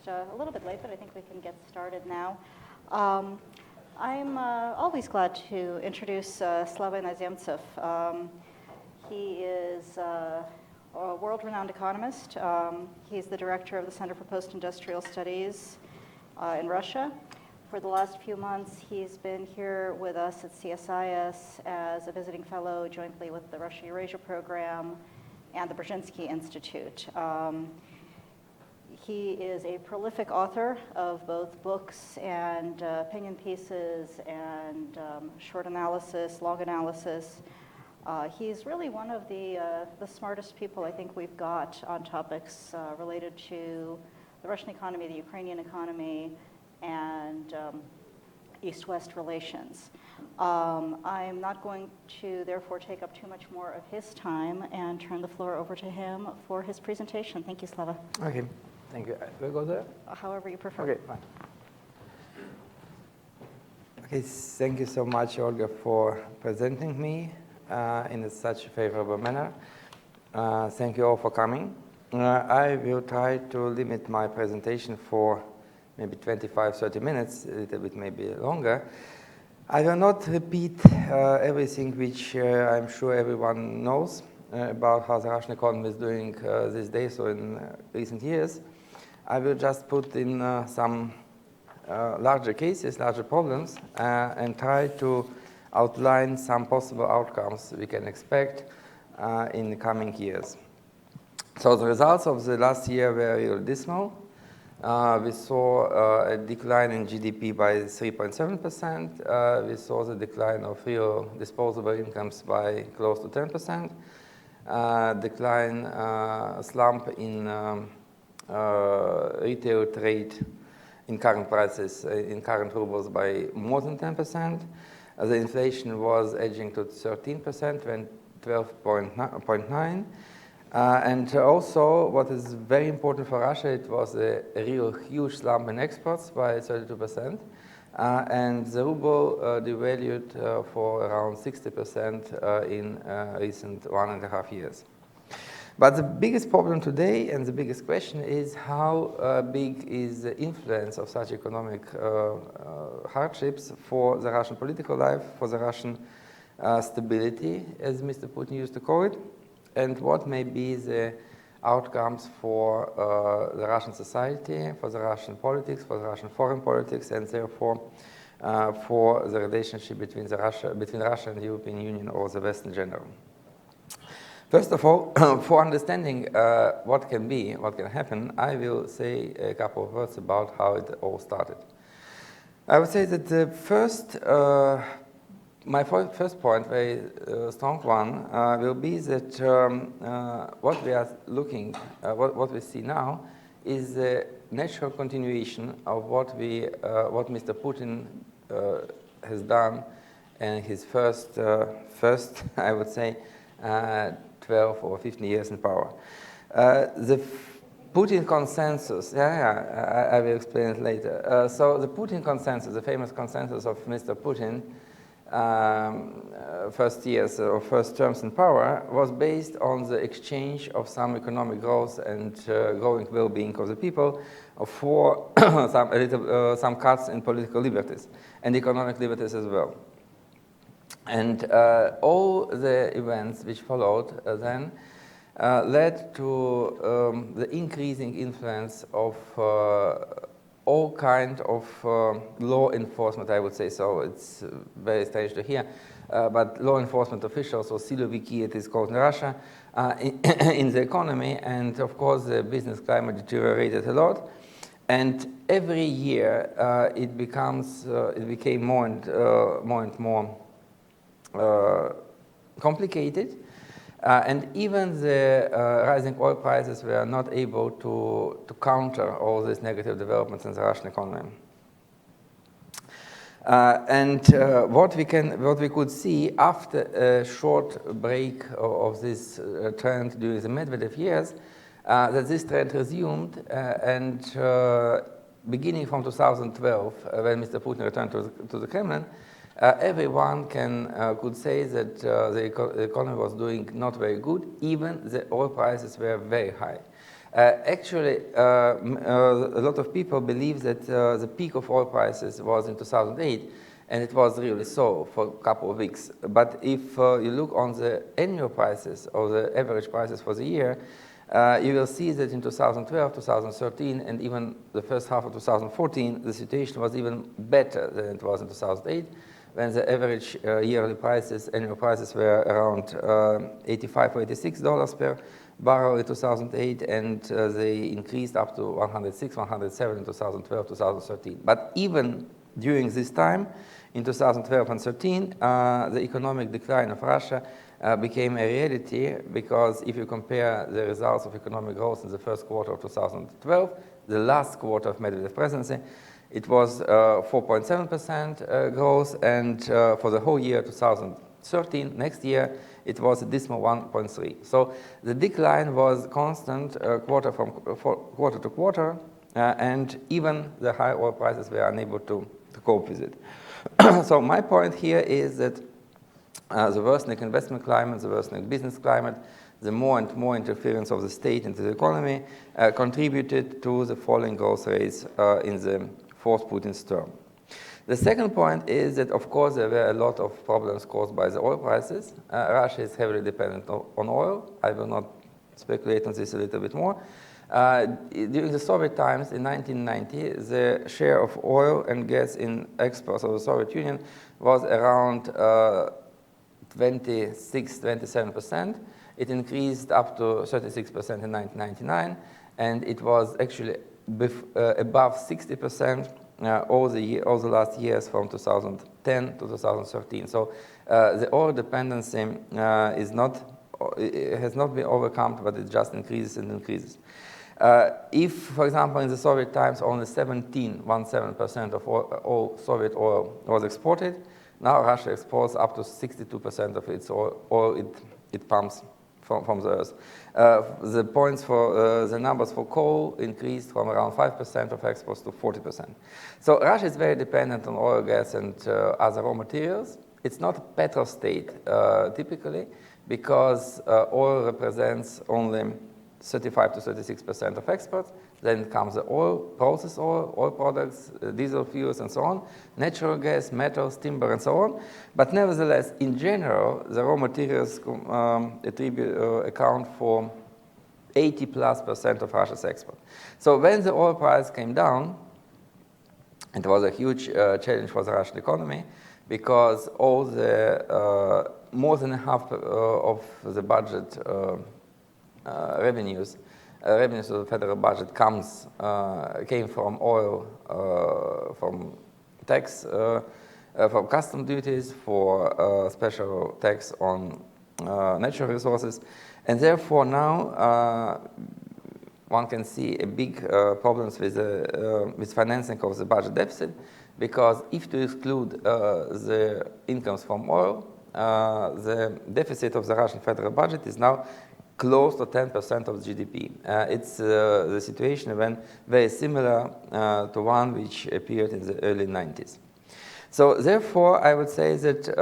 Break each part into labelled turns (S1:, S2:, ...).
S1: just a little bit late, but I think we can get started now. I'm always glad to introduce Vladislav Inozemtsev. He is a world-renowned economist. He's the director of the Center for Post-Industrial Studies in Russia. For the last few months, he's been here with us at CSIS as a visiting fellow jointly with the Russia-Eurasia program and the Brzezinski Institute. He is a prolific author of both books and opinion pieces and short analysis, long analysis. He's really one of the smartest people I think we've got on topics related to the Russian economy, the Ukrainian economy, and East-West relations. I'm not going to therefore take up too much more of his time and turn the floor over to him for his presentation. Thank you, Slava.
S2: Okay. Thank you. Will I go there?
S1: However you prefer.
S2: Okay, fine. Okay, thank you so much, Olga, for presenting me in such a favorable manner. Thank you all for coming. I will try to limit my presentation for maybe 25, 30 minutes, a little bit maybe longer. I will not repeat everything which I'm sure everyone knows about how the Russian economy is doing these days or in recent years. I will just put in some larger cases, larger problems, and try to outline some possible outcomes we can expect in the coming years. So the results of the last year were really dismal. We saw a decline in GDP by 3.7%. We saw the decline of real disposable incomes by close to 10%. Slump in retail trade in current prices, in current rubles by more than 10%. The inflation was edging to 13%, went 12.9%. And also, what is very important for Russia, it was a real huge slump in exports by 32%. And the ruble devalued for around 60% in recent 1.5 years. But the biggest problem today and the biggest question is how big is the influence of such economic hardships for the Russian political life, for the Russian stability, as Mr. Putin used to call it, and what may be the outcomes for the Russian society, for the Russian politics, for the Russian foreign politics, and therefore for the relationship between Russia and the European Union or the West in general. First of all, for understanding what can happen, I will say a couple of words about how it all started. I would say that the my first point, very strong one, will be that what we are what we see now is a natural continuation of what Mr. Putin has done in his first, I would say, 12 or 15 years in power. The Putin consensus, I will explain it later. So the Putin consensus, the famous consensus of Mr. Putin, first years or first terms in power, was based on the exchange of some economic growth and growing well-being of the people for some cuts in political liberties and economic liberties as well. And all the events which followed then led to the increasing influence of all kind of law enforcement, I would say. So it's very strange to hear, but law enforcement officials, or siloviki it is called in Russia, in the economy, and of course the business climate deteriorated a lot. And every year it became more and more complicated, and even the rising oil prices were not able to counter all these negative developments in the Russian economy. What we could see after a short break of this trend during the Medvedev years, that this trend resumed, and beginning from 2012, when Mr. Putin returned to the Kremlin, everyone could say that the economy was doing not very good, even the oil prices were very high. Actually, a lot of people believe that the peak of oil prices was in 2008, and it was really so for a couple of weeks. But if you look on the annual prices or the average prices for the year, you will see that in 2012, 2013, and even the first half of 2014, the situation was even better than it was in 2008, when the average yearly prices, annual prices were around $85 or $86 per barrel in 2008, and they increased up to 106, 107 in 2012, 2013. But even during this time, in 2012 and 13, the economic decline of Russia became a reality, because if you compare the results of economic growth in the first quarter of 2012, the last quarter of Medvedev's presidency, it was 4.7% growth, and for the whole year 2013, next year, it was a dismal 1.3. So the decline was constant quarter to quarter, and even the high oil prices were unable to cope with it. So my point here is that the worsening investment climate, the worsening business climate, the more and more interference of the state into the economy contributed to the falling growth rates in the fourth Putin's term. The second point is that, of course, there were a lot of problems caused by the oil prices. Russia is heavily dependent on oil. I will not speculate on this a little bit more. During the Soviet times, in 1990, the share of oil and gas in exports of the Soviet Union was around 26, 27%. It increased up to 36% in 1999, and it was actually above 60% all the last years from 2010 to 2013. So the oil dependency has not been overcome, but it just increases and increases. If, for example, in the Soviet times only 17% of all Soviet oil was exported, now Russia exports up to 62% of its oil it pumps from the earth. The numbers for coal increased from around 5% of exports to 40%. So Russia is very dependent on oil, gas, and other raw materials. It's not a petro state typically, because oil represents only 35 to 36% of exports. Then comes the oil, processed oil products, diesel fuels, and so on, natural gas, metals, timber, and so on. But nevertheless, in general, the raw materials account for 80+% of Russia's export. So when the oil price came down, it was a huge challenge for the Russian economy, because all the more than half of the budget revenues of the federal budget came from oil, from tax, from custom duties, for special tax on natural resources, and therefore now one can see a big problems with financing of the budget deficit, because if to exclude the incomes from oil, the deficit of the Russian federal budget is now close to 10% of GDP. It's the situation when very similar to one which appeared in the early 90s. So therefore, I would say that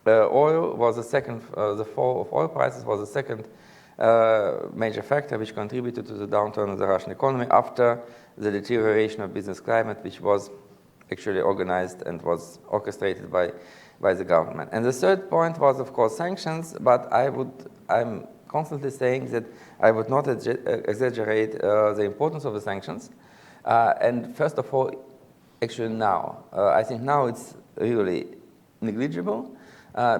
S2: oil was the second, the fall of oil prices was the second major factor which contributed to the downturn of the Russian economy after the deterioration of business climate, which was actually organized and was orchestrated by the government. And the third point was, of course, sanctions, but I'm constantly saying that I would not exaggerate the importance of the sanctions. And first of all, actually now, I think now it's really negligible,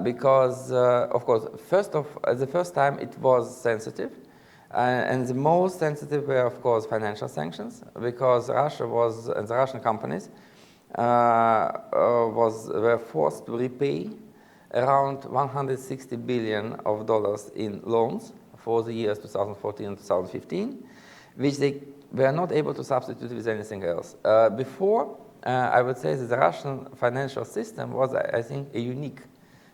S2: because, of course, the first time it was sensitive, and the most sensitive were, of course, financial sanctions, because Russia was, and the Russian companies were forced to repay around $160 billion in loans for the years 2014 and 2015, which they were not able to substitute with anything else. Before, I would say that the Russian financial system was, I think, a unique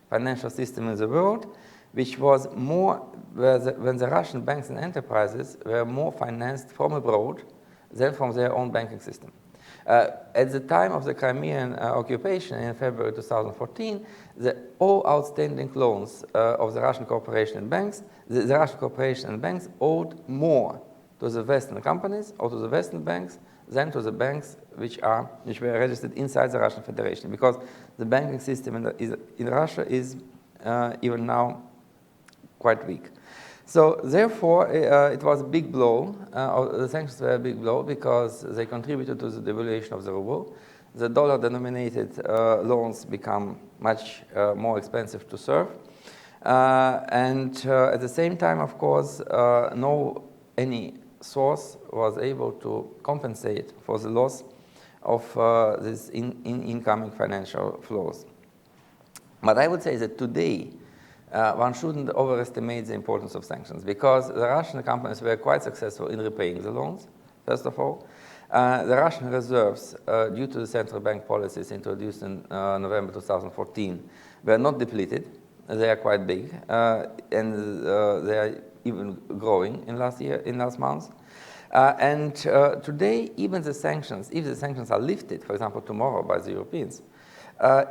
S2: financial system in the world, which was more, when the Russian banks and enterprises were more financed from abroad than from their own banking system. At the time of the Crimean occupation in February 2014, all outstanding loans of the Russian corporation and banks, the Russian corporation and banks owed more to the Western companies or to the Western banks than to the banks which were registered inside the Russian Federation, because the banking system in Russia is even now quite weak. So therefore, it was a big blow. The sanctions were a big blow because they contributed to the devaluation of the ruble. The dollar-denominated loans become much more expensive to serve. And at the same time, of course, any source was able to compensate for the loss of these incoming financial flows. But I would say that today, one shouldn't overestimate the importance of sanctions, because the Russian companies were quite successful in repaying the loans, first of all. The Russian reserves, due to the central bank policies introduced in November 2014, were not depleted. They are quite big, and they are even growing in last months. And today, even the sanctions, if the sanctions are lifted, for example, tomorrow by the Europeans,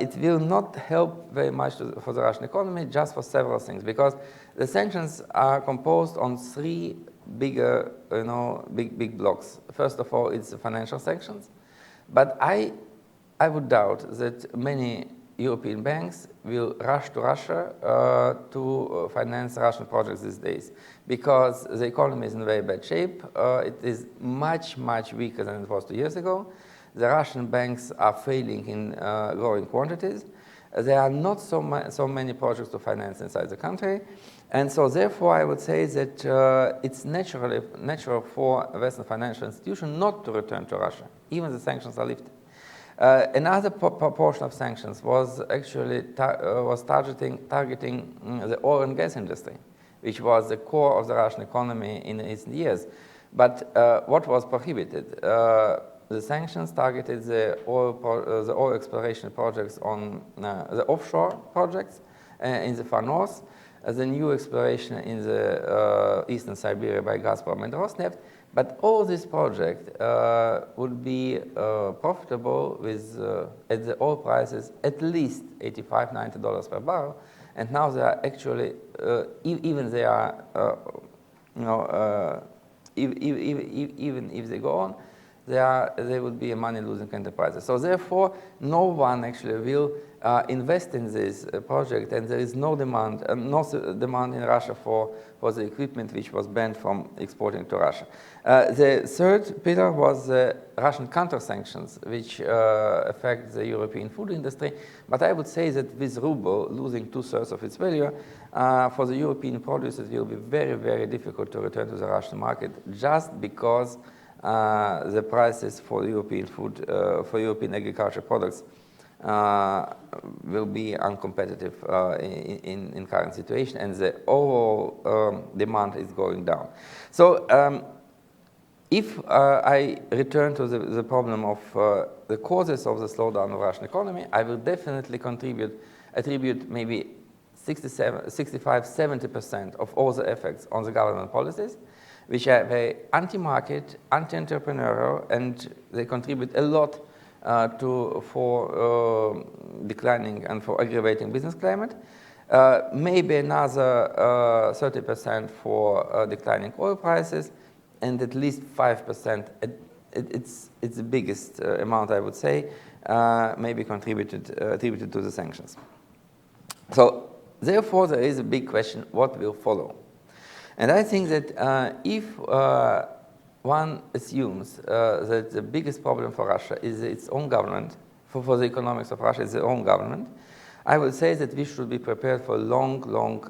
S2: it will not help very much for the Russian economy, just for several things, because the sanctions are composed on three bigger, big blocks. First of all, it's the financial sanctions, but I would doubt that many European banks will rush to Russia to finance Russian projects these days, because the economy is in very bad shape. It is much, much weaker than it was 2 years ago. The Russian banks are failing in growing quantities. There are not so many projects to finance inside the country. And so therefore, I would say that it's natural for a Western financial institution not to return to Russia, even the sanctions are lifted. Another proportion of sanctions was actually targeting the oil and gas industry, which was the core of the Russian economy in recent years. But what was prohibited? The sanctions targeted the oil exploration projects on the offshore projects in the far north, the new exploration in the eastern Siberia by Gazprom and Rosneft. But all these projects would be profitable with at the oil prices at least $85, $90 per barrel, and now they are actually even if they go on, they would be a money-losing enterprises. So therefore, no one actually will invest in this project, and there is no demand in Russia for the equipment which was banned from exporting to Russia. The third pillar was the Russian counter-sanctions, which affect the European food industry. But I would say that with ruble losing 2/3 of its value, for the European producers, it will be very, very difficult to return to the Russian market, just because the prices for European food, for European agriculture products will be uncompetitive in current situation, and the overall demand is going down. So if I return to the problem of the causes of the slowdown of Russian economy, I will definitely attribute maybe 65–70% of all the effects on the government policies, which are very anti-market, anti-entrepreneurial, and they contribute a lot for declining and for aggravating business climate. Maybe another 30% for declining oil prices, and at least 5%, it's the biggest amount, I would say, maybe attributed to the sanctions. So therefore, there is a big question, what will follow? And I think that if one assumes that the biggest problem for Russia is its own government, for the economics of Russia is its own government, I would say that we should be prepared for a long, long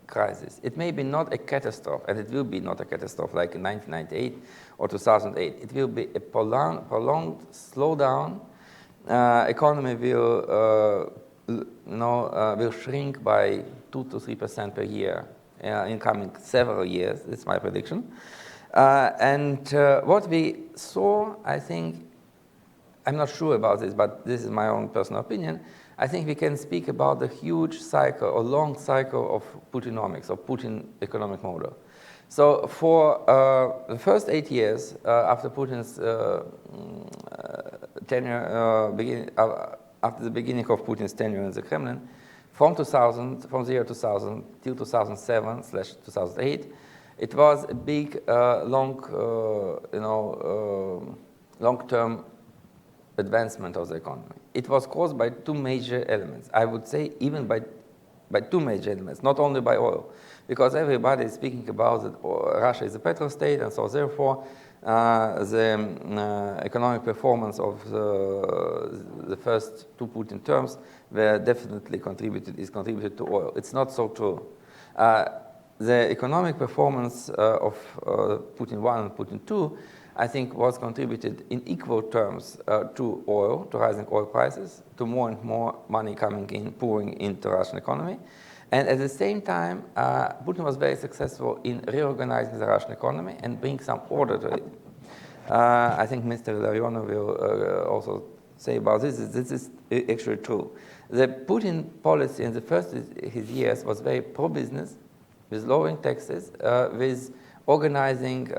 S2: crisis. It may be not a catastrophe, and it will be not a catastrophe like in 1998 or 2008. It will be a prolonged slowdown. Economy will shrink by 2 to 3% per year in coming several years. That's my prediction. And what we saw, I think, I'm not sure about this, but this is my own personal opinion. I think we can speak about the huge cycle or long cycle of Putinomics, or Putin economic model. So for the first 8 years after Putin's tenure, after the beginning of Putin's tenure in the Kremlin, from the year 2000 till 2007/2008, it was a big, long-term advancement of the economy. It was caused by two major elements. I would say even by two major elements, not only by oil, because everybody is speaking about that Russia is a petrol state, and so therefore the economic performance of the first two Putin terms were definitely contributed to oil. It's not so true. The economic performance of Putin 1 and Putin 2, I think, was contributed in equal terms to oil, to rising oil prices, to more and more money coming in, pouring into the Russian economy. And at the same time, Putin was very successful in reorganizing the Russian economy and bring some order to it. I think Mr. Larionov will also say about this. This is actually true. The Putin policy in the first his years was very pro-business, with lowering taxes, with organizing.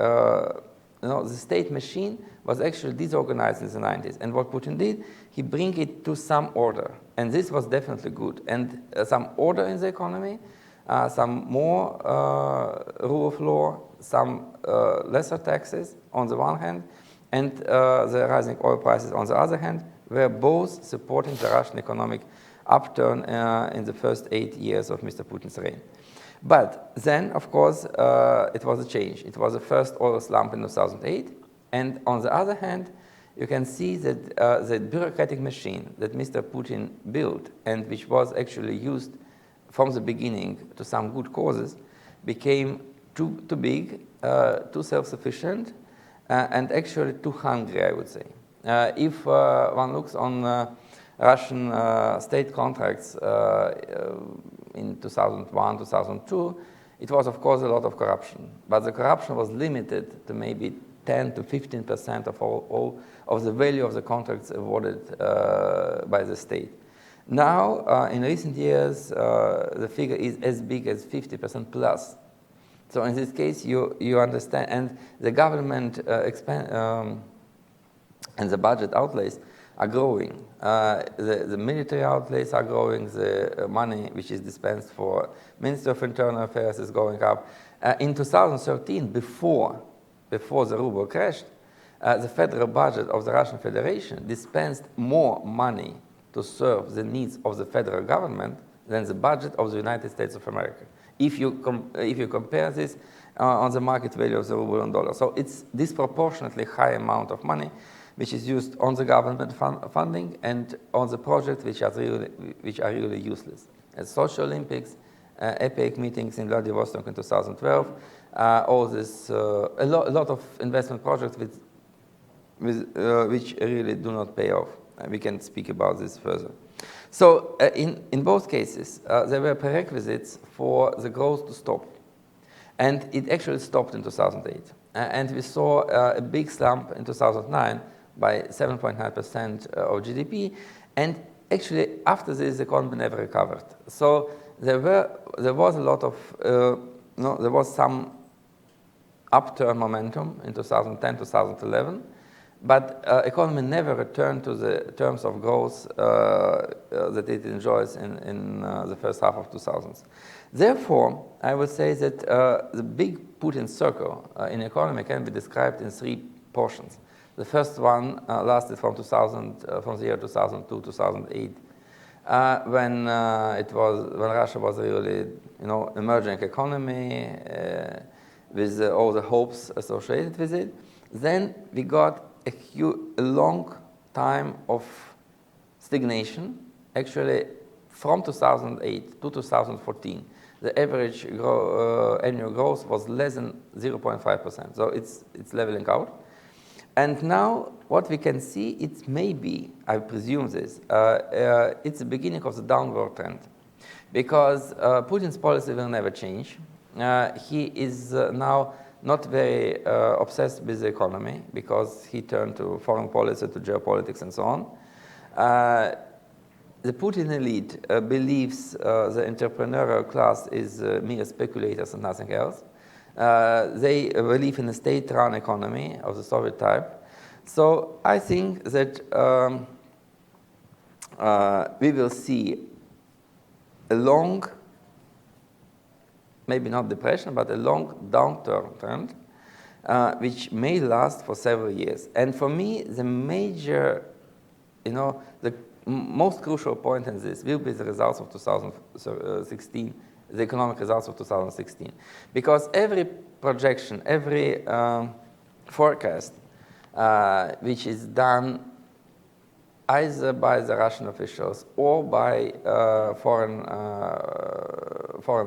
S2: The state machine was actually disorganized in the 90s. And what Putin did, he bring it to some order. And this was definitely good. And some order in the economy, some more rule of law, some lesser taxes on the one hand, and the rising oil prices on the other hand, were both supporting the Russian economic upturn in the first 8 years of Mr. Putin's reign. But then, of course, it was a change. It was the first oil slump in 2008. And on the other hand, you can see that the bureaucratic machine that Mr. Putin built, and which was actually used from the beginning to some good causes, became too big, too self-sufficient, and actually too hungry, I would say. If one looks on Russian state contracts in 2001, 2002, it was, of course, a lot of corruption. But the corruption was limited to maybe 10 to 15% of all of the value of the contracts awarded by the state. Now, in recent years, the figure is as big as 50% plus. So in this case, you understand, and the government and the budget outlays are growing. The military outlays are growing. The money which is dispensed for Ministry of Internal Affairs is going up. In 2013, before the ruble crashed, the federal budget of the Russian Federation dispensed more money to serve the needs of the federal government than the budget of the United States of America. If you compare this on the market value of the ruble and dollar. So it's disproportionately high amount of money which is used on the government funding and on the projects which are really useless. As Social Olympics, APEC meetings in Vladivostok in 2012, all this, a lot of investment projects which really do not pay off. We can speak about this further. So in both cases, there were prerequisites for the growth to stop. And it actually stopped in 2008. And we saw a big slump in 2009 by 7.9% of GDP. And actually, after this, the economy never recovered. So there was a lot of, there was some upturn momentum in 2010, 2011. But economy never returned to the terms of growth that it enjoys in the first half of 2000s. Therefore, I would say that the big Putin circle in economy can be described in three portions. The first one lasted from the year 2002 to 2008, when Russia was really, emerging economy with all the hopes associated with it. Then we got a long time of stagnation. Actually, from 2008 to 2014, the average annual growth was less than 0.5%. So it's leveling out. And now what we can see, it's maybe, I presume this, it's the beginning of the downward trend. Because Putin's policy will never change. He is now not very obsessed with the economy because he turned to foreign policy, to geopolitics, and so on. The Putin elite believes the entrepreneurial class is mere speculators and nothing else. They believe in a state-run economy of the Soviet type. So I think that we will see a long, maybe not depression, but a long downturn trend, which may last for several years. And for me, the major, the most crucial point in this will be the results of 2016, the economic results of 2016. Because every projection, every forecast, which is done either by the Russian officials or by foreign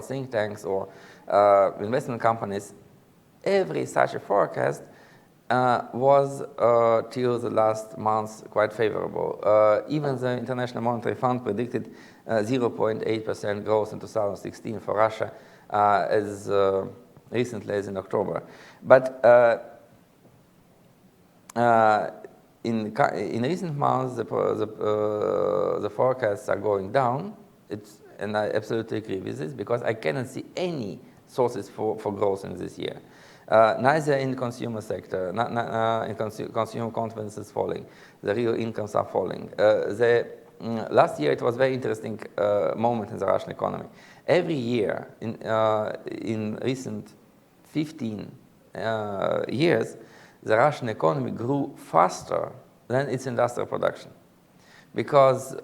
S2: think tanks or investment companies, every such a forecast was till the last month quite favorable. Even the International Monetary Fund predicted 0.8% growth in 2016 for Russia as recently as in October. But in recent months, the forecasts are going down, and I absolutely agree with this, because I cannot see any sources for growth in this year. Neither in the consumer sector, consumer confidence is falling, the real incomes are falling. Last year it was a very interesting moment in the Russian economy. Every year in recent 15 years, the Russian economy grew faster than its industrial production, because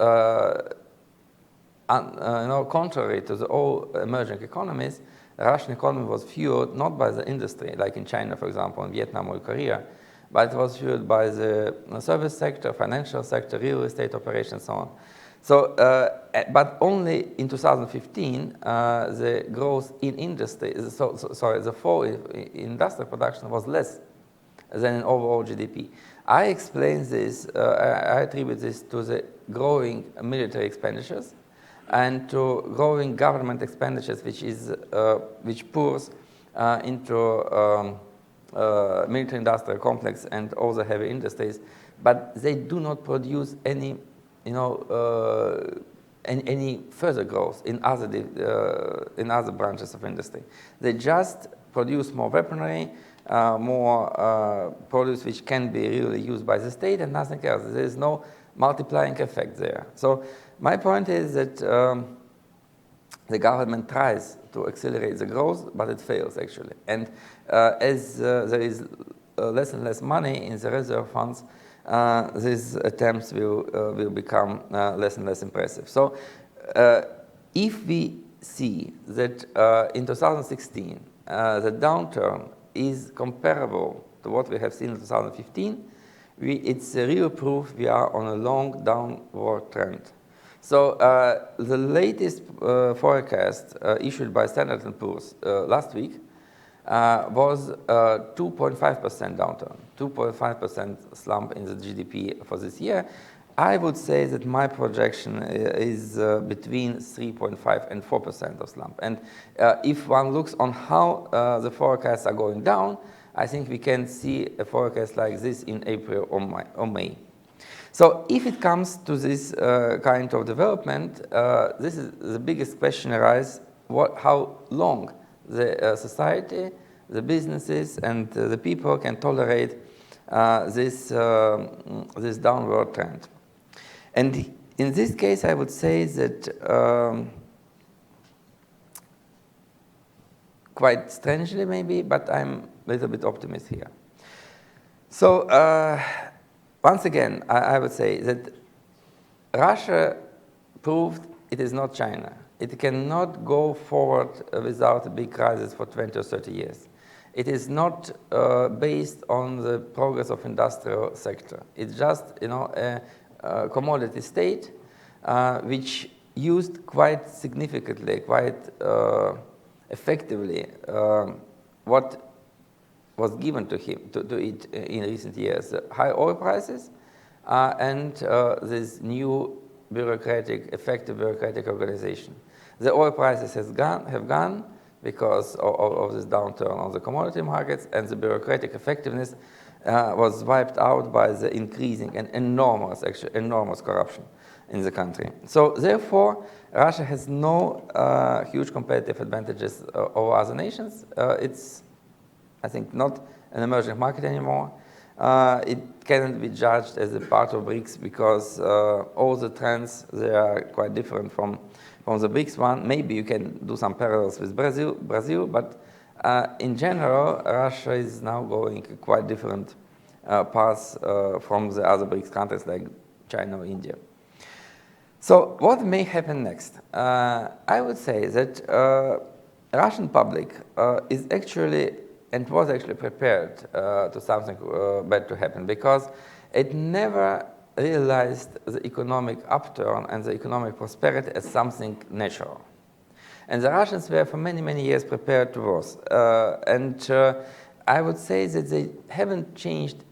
S2: contrary to the all emerging economies, the Russian economy was fueled not by the industry, like in China, for example, in Vietnam or Korea, but it was fueled by the service sector, financial sector, real estate operations, so on. So, but only in 2015, the growth in industry, the fall in industrial production was less than in overall GDP. I explain this, I attribute this to the growing military expenditures and to growing government expenditures, which pours into military-industrial complex and all the heavy industries, but they do not produce any, any further growth in other branches of industry. They just produce more weaponry, more produce which can be really used by the state and nothing else. There is no multiplying effect there. So my point is that the government tries to accelerate the growth, but it fails actually. And as there is less and less money in the reserve funds, these attempts will become less and less impressive. So if we see that in 2016 the downturn is comparable to what we have seen in 2015, it's a real proof we are on a long downward trend. So the latest forecast issued by Standard & Poor's last week was 2.5% downturn, 2.5% slump in the GDP for this year. I would say that my projection is between 3.5 and 4% of slump. And if one looks on how the forecasts are going down, I think we can see a forecast like this in April or May. So if it comes to this kind of development, this is the biggest question arises, how long the society, the businesses, and the people can tolerate this downward trend. And in this case, I would say that quite strangely maybe, but I'm a little bit optimist here. So once again, I would say that Russia proved it is not China. It cannot go forward without a big crisis for 20 or 30 years. It is not based on the progress of industrial sector. It's just, a commodity state which used quite significantly, quite effectively what was given to it in recent years: high oil prices and this new effective bureaucratic organization. The oil prices have gone because of this downturn on the commodity markets, and the bureaucratic effectiveness was wiped out by the increasing and enormous corruption in the country. So therefore, Russia has no huge competitive advantages over other nations. It's I think not an emerging market anymore. It cannot be judged as a part of BRICS because all the trends, they are quite different from the BRICS one. Maybe you can do some parallels with Brazil, but in general, Russia is now going a quite different path from the other BRICS countries like China or India. So what may happen next? I would say that Russian public is actually and was actually prepared to something bad to happen because it never realized the economic upturn and the economic prosperity as something natural. And the Russians were for many, many years prepared to worse. I would say that they haven't changed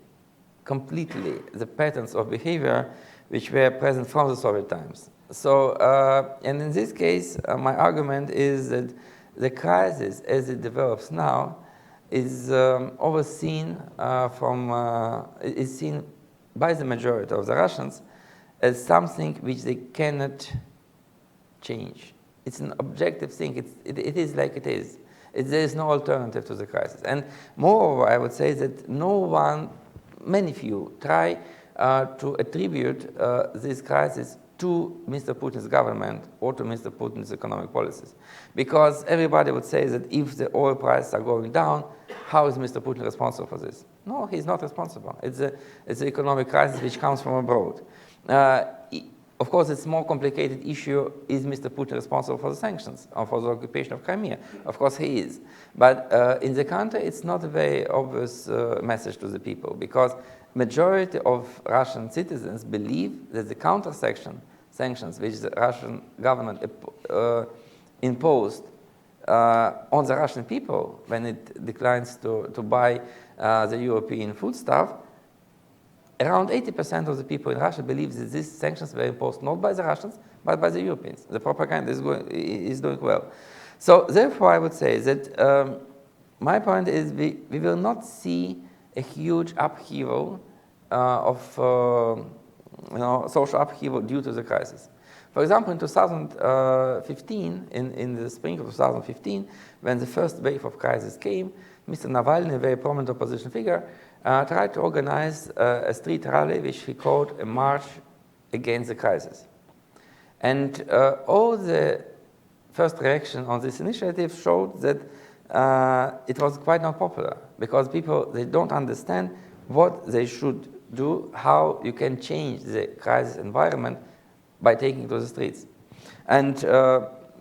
S2: completely the patterns of behavior which were present from the Soviet times. So, and in this case, my argument is that the crisis as it develops now is overseen is seen by the majority of the Russians as something which they cannot change. It's an objective thing. It is like it is. There is no alternative to the crisis. And moreover, I would say that many few try to attribute this crisis to Mr. Putin's government or to Mr. Putin's economic policies. Because everybody would say that if the oil prices are going down, how is Mr. Putin responsible for this? No, he's not responsible. It's an economic crisis which comes from abroad. Of course, it's a more complicated issue. Is Mr. Putin responsible for the sanctions or for the occupation of Crimea? Of course, he is. But in the country, it's not a very obvious message to the people because majority of Russian citizens believe that the counter sanctions which the Russian government imposed on the Russian people when it declines to buy the European foodstuff, around 80% of the people in Russia believe that these sanctions were imposed not by the Russians, but by the Europeans. The propaganda is doing well. So therefore, I would say that my point is we will not see a huge upheaval of social upheaval due to the crisis. For example, in 2015, in the spring of 2015, when the first wave of crisis came, Mr. Navalny, a very prominent opposition figure, tried to organize a street rally which he called a march against the crisis. And all the first reaction on this initiative showed that it was quite not popular because people, they don't understand what they should do, how you can change the crisis environment by taking to the streets. And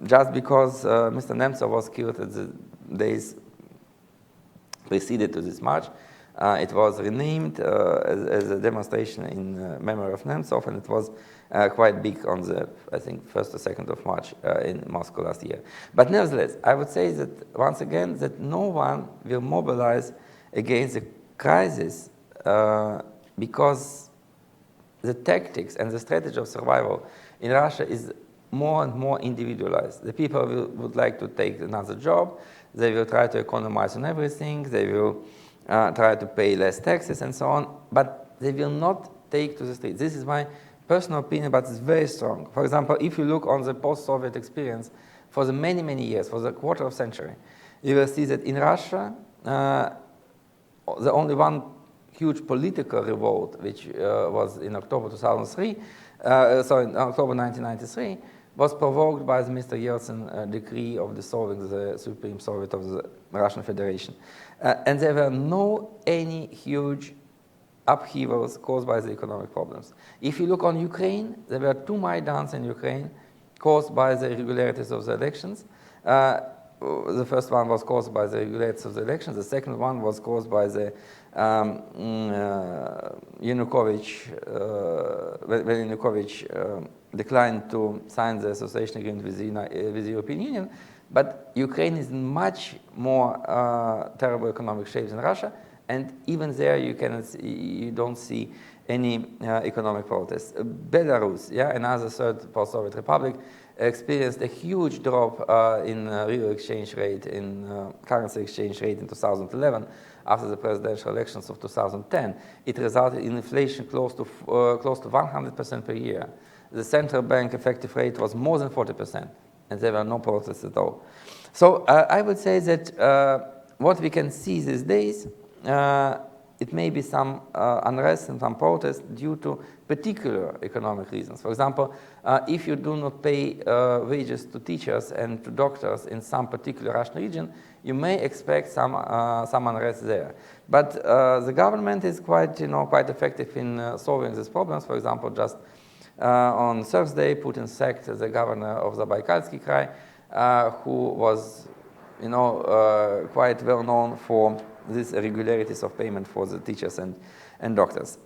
S2: just because Mr. Nemtsov was killed at the days preceded to this march, it was renamed as a demonstration in memory of Nemtsov, and it was quite big on the, I think, 1st or 2nd of March in Moscow last year. But nevertheless, I would say that, once again, that no one will mobilize against the crisis because the tactics and the strategy of survival in Russia is more and more individualized. The people would like to take another job. They will try to economize on everything. They will try to pay less taxes and so on. But they will not take to the streets. This is my personal opinion, but it's very strong. For example, if you look on the post-Soviet experience for the many, many years, for the quarter of a century, you will see that in Russia, the only one huge political revolt, which was in October 2003, in October 1993, was provoked by the Mr. Yeltsin decree of dissolving the Supreme Soviet of the Russian Federation. And there were any huge upheavals caused by the economic problems. If you look on Ukraine, there were 2 Maidans in Ukraine caused by the irregularities of the elections. The first one was caused by the irregularities of the elections. The second one was caused by the Yanukovych, when Yanukovych declined to sign the association agreement with the European Union. But Ukraine is in much more terrible economic shape than Russia, and even there you don't see any economic protests. Belarus, another third post-Soviet republic, experienced a huge drop in real exchange rate, in currency exchange rate in 2011 after the presidential elections of 2010. It resulted in inflation close to 100% per year. The central bank effective rate was more than 40%, and there were no protests at all. So I would say that what we can see these days, it may be some unrest and some protest due to particular economic reasons. For example, if you do not pay wages to teachers and to doctors in some particular Russian region, you may expect some unrest there. But the government is quite effective in solving these problems. For example, just on Thursday, Putin sacked the governor of the Zabaikalsky Krai, who was quite well known for these irregularities of payment for the teachers and doctors.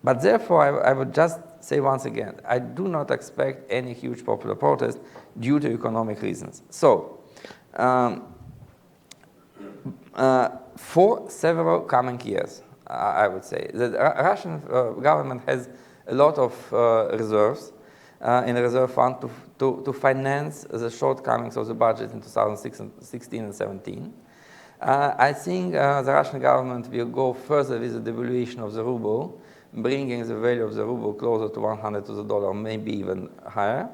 S2: But therefore, I would just say once again, I do not expect any huge popular protest due to economic reasons. So, for several coming years, I would say, the Russian government has a lot of reserves in the reserve fund to finance the shortcomings of the budget in 2016 and 17. I think the Russian government will go further with the devaluation of the ruble, bringing the value of the ruble closer to 100 to the dollar, maybe even higher,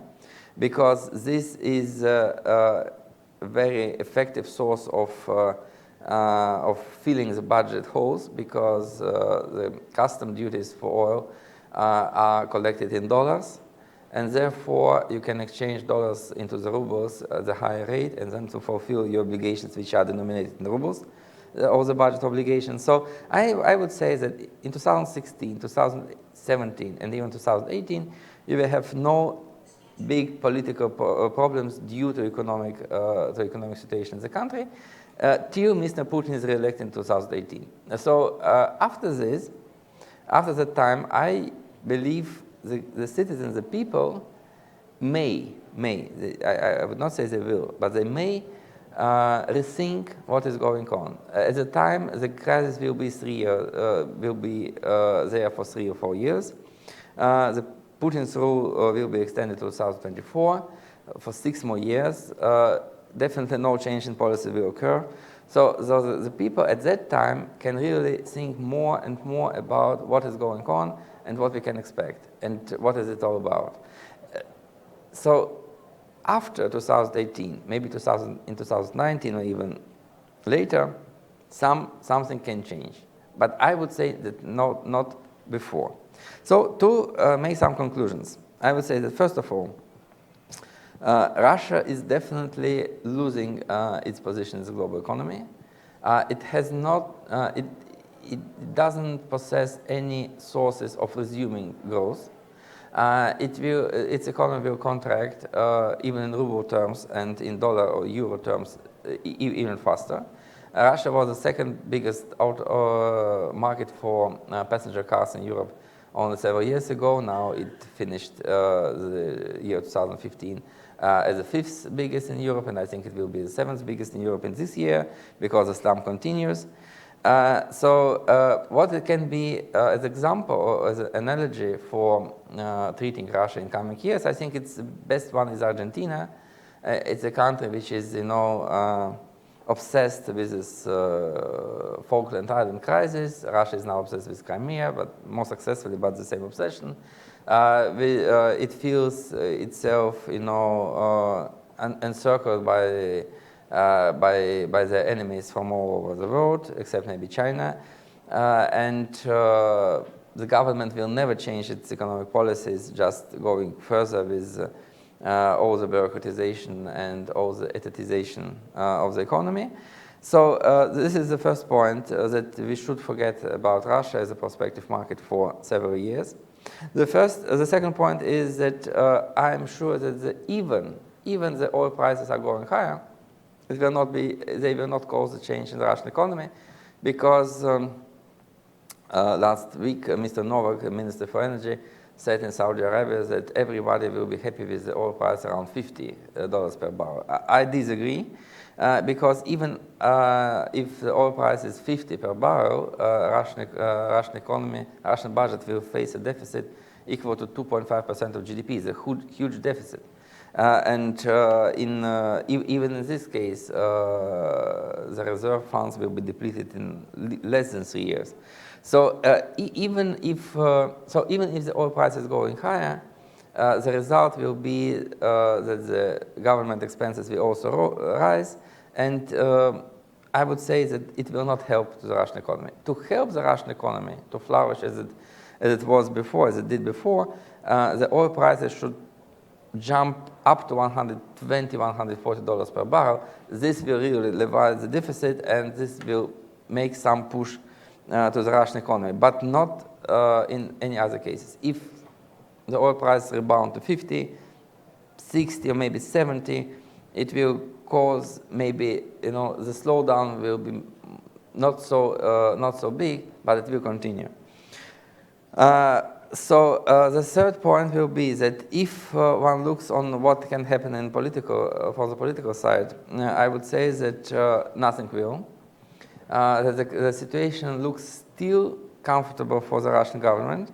S2: because this is a very effective source of filling the budget holes, because the custom duties for oil are collected in dollars, and therefore you can exchange dollars into the rubles at the higher rate, and then to fulfill your obligations which are denominated in rubles, or the budget obligations. So I would say that in 2016, 2017, and even 2018, you will have no big political problems due to economic situation in the country, till Mr. Putin is re-elected in 2018. So after that time, I believe the citizens, the people, I would not say they will, but they may rethink what is going on. At the time, the crisis will be there for 3 or 4 years. The Putin's rule will be extended to 2024 for 6 more years. Definitely no change in policy will occur. So the people at that time can really think more and more about what is going on and what we can expect and what is it all about. So after 2018, maybe in 2019 or even later, something can change. But I would say that not before. So to make some conclusions, I would say that first of all, Russia is definitely losing its position in the global economy. It has not. It doesn't possess any sources of resuming growth. Its economy will contract even in ruble terms and in dollar or euro terms even faster. Russia was the second biggest market for passenger cars in Europe only several years ago. Now it finished the year 2015 as the 5th biggest in Europe, and I think it will be the 7th biggest in Europe in this year because the slump continues. So what it can be as example or as an analogy for treating Russia in coming years, I think it's the best one is Argentina. It's a country which is obsessed with this Falkland Island crisis. Russia is now obsessed with Crimea, but more successfully, but the same obsession. It feels itself, encircled by their enemies from all over the world, except maybe China. And the government will never change its economic policies, just going further with all the bureaucratization and all the etatization of the economy. So this is the first point, that we should forget about Russia as a prospective market for several years. The second point is that I'm sure that even the oil prices are going higher, they will not cause a change in the Russian economy, because last week Mr. Novak, Minister for Energy, said in Saudi Arabia that everybody will be happy with the oil price around $50 per barrel. I disagree, because even if the oil price is 50 per barrel, Russian budget will face a deficit equal to 2.5% of GDP. It's a huge deficit. And even in this case, the reserve funds will be depleted in less than 3 years. So even if the oil price is going higher, the result will be that the government expenses will also rise, and I would say that it will not help the Russian economy. To help the Russian economy to flourish as it was before, as it did before, the oil prices should jump up to $120, $140 per barrel. This will really leverage the deficit, and this will make some push to the Russian economy, but not in any other cases. If the oil price rebound to 50, 60, or maybe 70, it will cause maybe, the slowdown will be not so big, but it will continue. So the third point will be that if one looks on what can happen in from the political side, I would say that nothing will. That the situation looks still comfortable for the Russian government,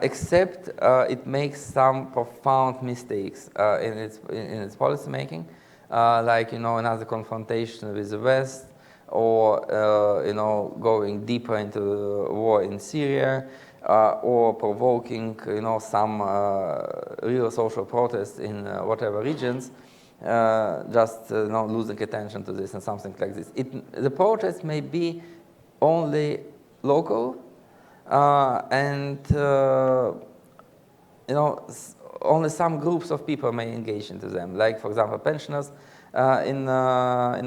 S2: except it makes some profound mistakes in its policy making, like another confrontation with the West, or going deeper into the war in Syria, or provoking some real social protests in whatever regions, just losing attention to this and something like this. The protests may be only local, and only some groups of people may engage into them, like, for example, pensioners in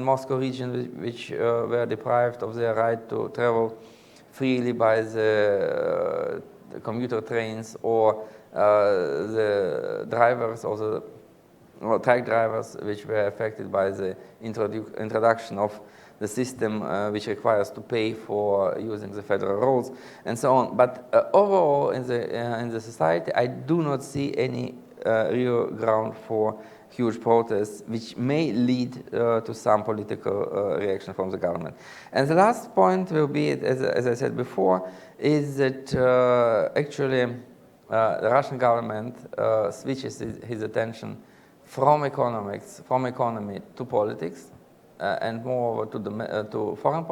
S2: Moscow region, which were deprived of their right to travel freely by the commuter trains, or the drivers, or the truck drivers, which were affected by the introduction of the system which requires to pay for using the federal roads, and so on. But overall, in the society, I do not see any real ground for huge protests, which may lead to some political reaction from the government. And the last point will be, as I said before, is that actually the Russian government switches his attention from economy to politics, and more to foreign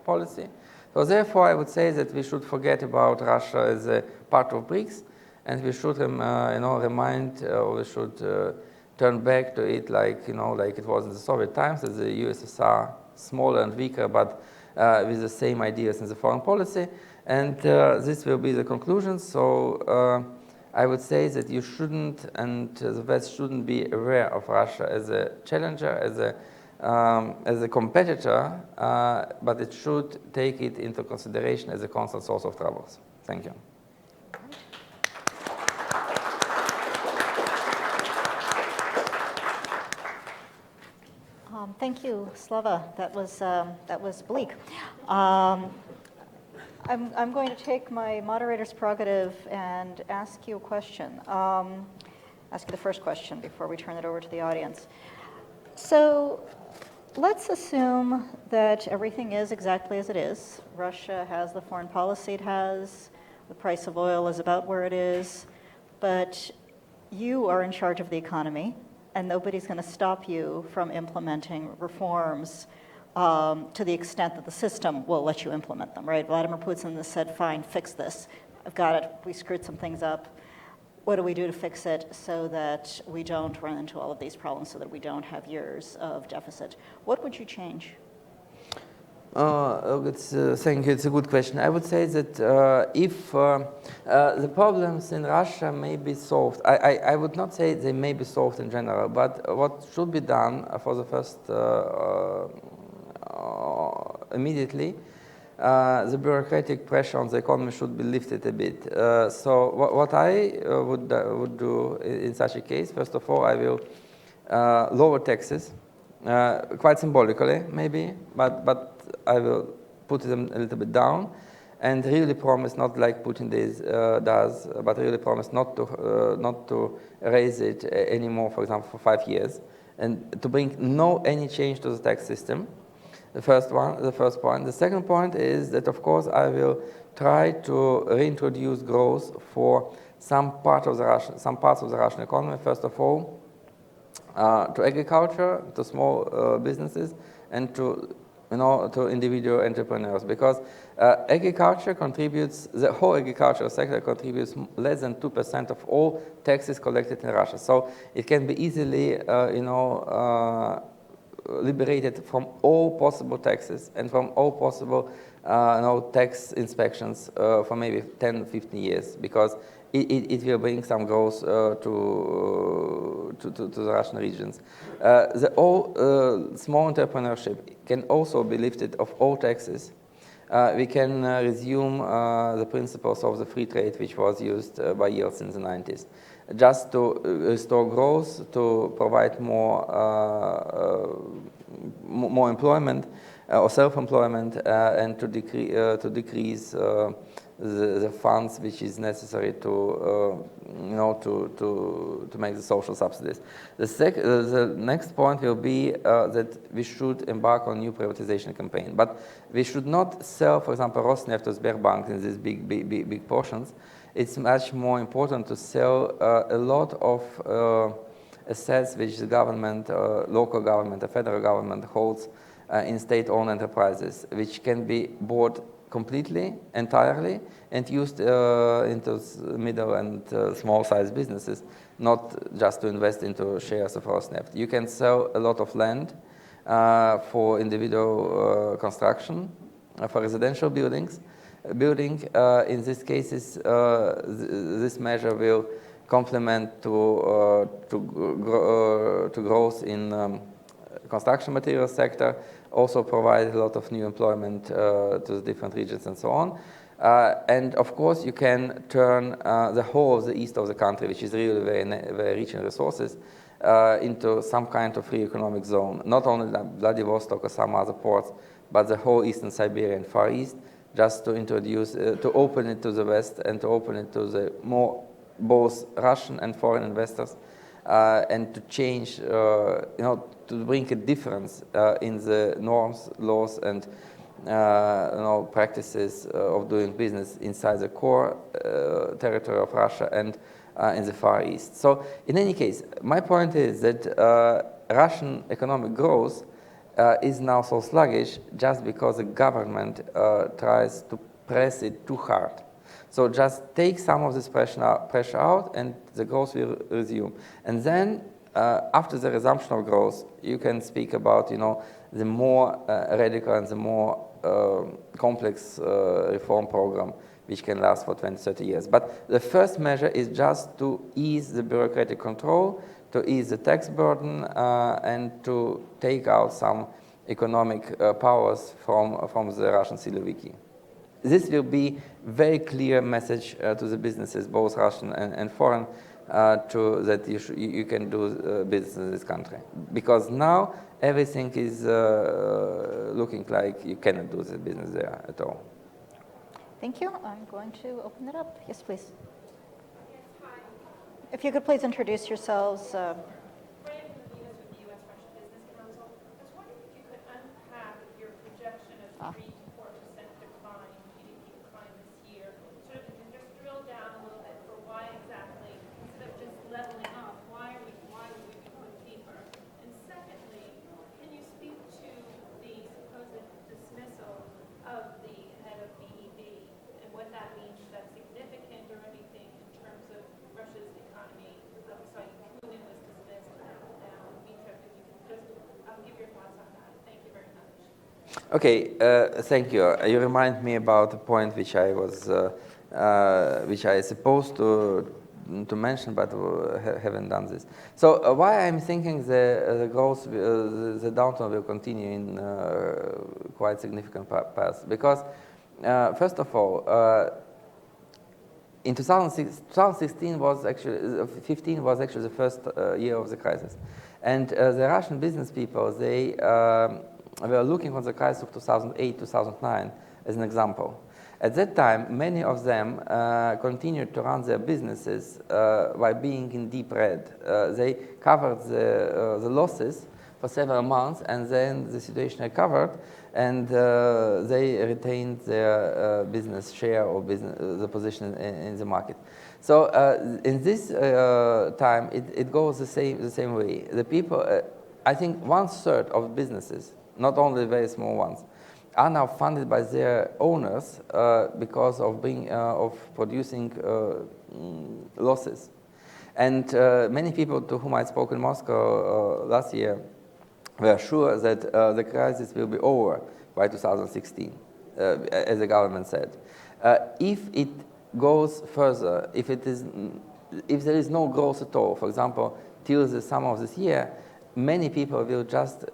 S2: policy. So therefore, I would say that we should forget about Russia as a part of BRICS, and we should remind, or we should turn back to it like it was in the Soviet times, as the USSR, smaller and weaker, but with the same ideas in the foreign policy. And this will be the conclusion. So I would say that you shouldn't, and the West shouldn't be aware of Russia as a challenger, as a competitor, but it should take it into consideration as a constant source of troubles. Thank you.
S1: Thank you, Slava. That was bleak. I'm going to take my moderator's prerogative and ask you a question. Ask you the first question before we turn it over to the audience. So let's assume that everything is exactly as it is. Russia has the foreign policy it has. The price of oil is about where it is. But you are in charge of the economy, and nobody's going to stop you from implementing reforms to the extent that the system will let you implement them, right? Vladimir Putin has said, fine, fix this. I've got it. We screwed some things up. What do we do to fix it so that we don't run into all of these problems, so that we don't have years of deficit? What would you change?
S2: Thank you. It's a good question. I would say that if the problems in Russia may be solved, I would not say they may be solved in general, but what should be done for the first immediately, the bureaucratic pressure on the economy should be lifted a bit. So what I would do in such a case, first of all, I will lower taxes, quite symbolically maybe, but I will put them a little bit down, and really promise, not like Putin does, but really promise not to raise it anymore, for example, for 5 years, and to bring any change to the tax system. The first point. The second point is that, of course, I will try to reintroduce growth for some parts of the Russian economy. First of all, to agriculture, to small businesses, and to individual entrepreneurs, because agriculture contributes, the whole agricultural sector contributes less than 2% of all taxes collected in Russia. So it can be easily, liberated from all possible taxes and from all possible tax inspections for maybe 10, 15 years, because it will bring some growth to the Russian regions. The all small entrepreneurship can also be lifted of all taxes. We can resume the principles of the free trade, which was used by Yeltsin in the 90s, just to restore growth, to provide more employment or self-employment, and to decrease the funds which is necessary to make the social subsidies. The next point will be that we should embark on new privatization campaign, but we should not sell, for example, Rosneft to Sberbank in these big portions. It's much more important to sell a lot of assets which the government, local government, the federal government holds in state-owned enterprises, which can be bought completely, entirely, and used into middle and small-sized businesses, not just to invest into shares of Rosneft. You can sell a lot of land for individual construction, for residential buildings. In these cases, this measure will complement to growth in construction materials sector, also provide a lot of new employment to the different regions and so on. And of course, you can turn the whole of the east of the country, which is really very rich in resources, into some kind of free economic zone. Not only Vladivostok or some other ports, but the whole eastern Siberia and Far East, just to introduce, to open it to the West and to open it to the more both Russian and foreign investors, and to change, to bring a difference in the norms, laws, and practices of doing business inside the core territory of Russia and in the Far East. So, in any case, my point is that Russian economic growth is now so sluggish just because the government tries to press it too hard. So just take some of this pressure out and the growth will resume. And then after the resumption of growth, you can speak about the more radical and the more complex reform program which can last for 20, 30 years. But the first measure is just to ease the bureaucratic control, to ease the tax burden, and to take out some economic powers from the Russian siloviki. This will be very clear message to the businesses, both Russian and foreign, that you can do business in this country. Because now everything is looking like you cannot do the business there at all.
S1: Thank you. I'm going to open it up. Yes, please. Yes, hi. If you could please introduce yourselves.
S2: Okay, thank you. You remind me about a point which I supposed to mention, but haven't done this. So why I'm thinking the growth, the downturn will continue in quite significant path? Because first of all, in 2016 was actually 15 was actually the first year of the crisis, and the Russian business people we are looking on the crisis of 2008, 2009 as an example. At that time, many of them continued to run their businesses by being in deep red. They covered the losses for several months, and then the situation recovered, and they retained their business share or the position in the market. So in this time, it goes the same way. The people, I think 1/3 of businesses, not only very small ones, are now funded by their owners because of producing losses. And many people to whom I spoke in Moscow last year were sure that the crisis will be over by 2016, as the government said. If it goes further, if there is no growth at all, for example, till the summer of this year, many people will just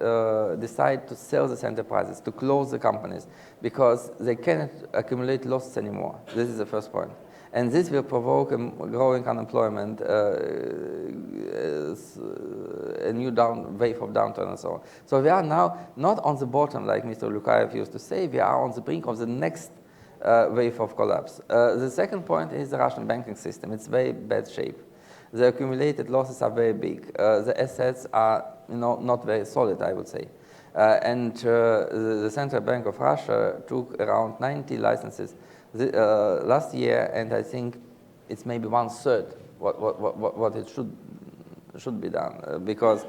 S2: decide to sell these enterprises, to close the companies, because they cannot accumulate losses anymore. This is the first point. And this will provoke a growing unemployment, a new wave of downturn and so on. So we are now not on the bottom, like Mr. Lukayev used to say, we are on the brink of the next wave of collapse. The second point is the Russian banking system. It's very bad shape. The accumulated losses are very big. The assets are not very solid, I would say. And the Central Bank of Russia took around 90 licenses last year, and I think it's maybe 1/3 what it should be done, because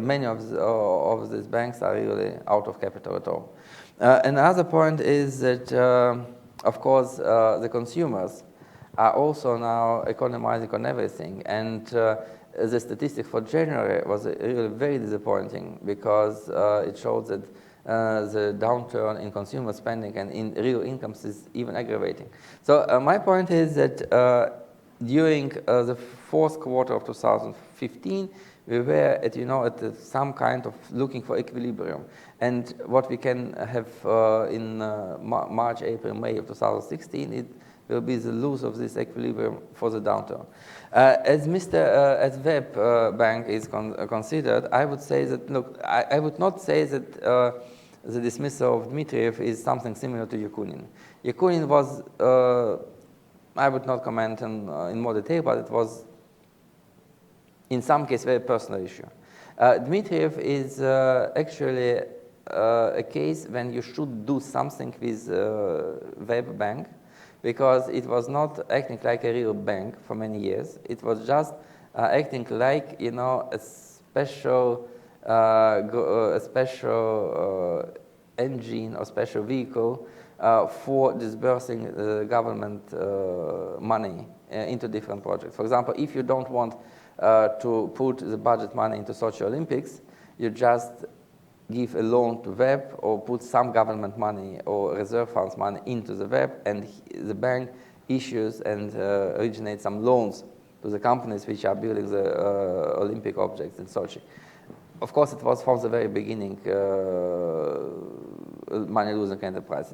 S2: many of these banks are really out of capital at all. Another point is that, of course, the consumers are also now economizing on everything, and the statistic for January was really very disappointing, because it showed that the downturn in consumer spending and in real incomes is even aggravating. So my point is that during the fourth quarter of 2015, we were at some kind of looking for equilibrium, and what we can have in March, April, May of 2016, it will be the loss of this equilibrium for the downturn. As Web Bank is considered, I would say that, look, I would not say that the dismissal of Dmitriev is something similar to Yakunin. Yakunin was, I would not comment in more detail, but it was in some case very personal issue. Dmitriev is actually a case when you should do something with Web Bank, because it was not acting like a real bank for many years. It was just acting like a special engine or special vehicle for disbursing government money into different projects. For example, if you don't want to put the budget money into Sochi Olympics, you just give a loan to Web or put some government money or reserve funds money into the Web, and the bank issues and originates some loans to the companies which are building the Olympic objects in Sochi. Of course, it was from the very beginning money-losing enterprise.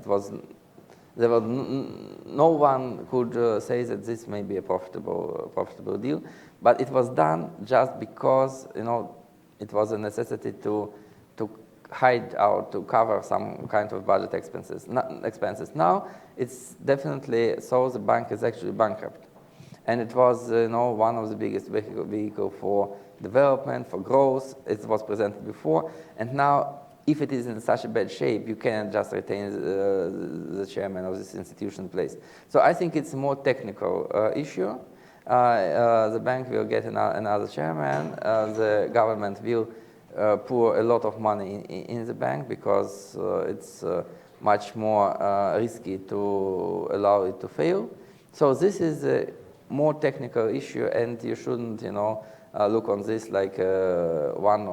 S2: No one could say that this may be a profitable deal, but it was done just because it was a necessity to hide out, to cover some kind of budget expenses. Now it's definitely so the bank is actually bankrupt, and it was one of the biggest vehicle for development, for growth. It was presented before, and now if it is in such a bad shape, you cannot just retain the chairman of this institution in place. So I think it's a more technical issue. The bank will get another chairman. The government will pour a lot of money in the bank, because it's much more risky to allow it to fail. So this is a more technical issue, and you shouldn't look on this like one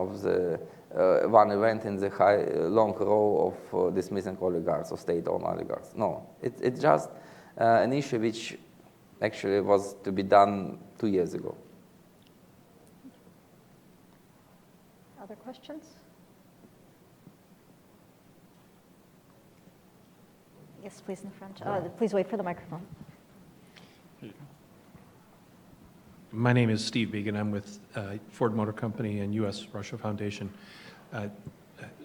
S2: event in the long row of dismissing oligarchs or state-owned oligarchs. No, it's just an issue which actually was to be done 2 years ago.
S1: Other questions? Yes, please, in the front. Please wait for the microphone.
S3: My name is Steve Began. I'm with Ford Motor Company and U.S.-Russia Foundation.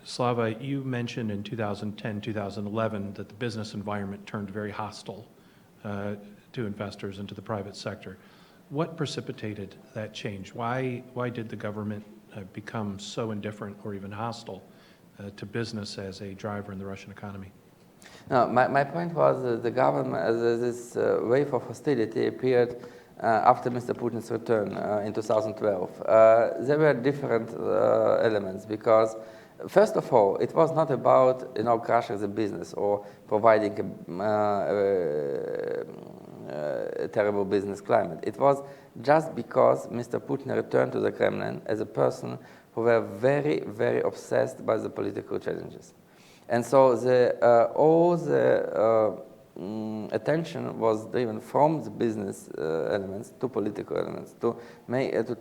S3: Slava, you mentioned in 2010, 2011 that the business environment turned very hostile to investors and to the private sector. What precipitated that change? Why did the government become so indifferent or even hostile to business as a driver in the Russian economy?
S2: No, my point was the government, this wave of hostility appeared after Mr. Putin's return in 2012. There were different elements, because first of all, it was not about crushing the business or providing a terrible business climate. It was just because Mr. Putin returned to the Kremlin as a person who were very, very obsessed by the political challenges. And so all the attention was driven from the business elements to political elements, to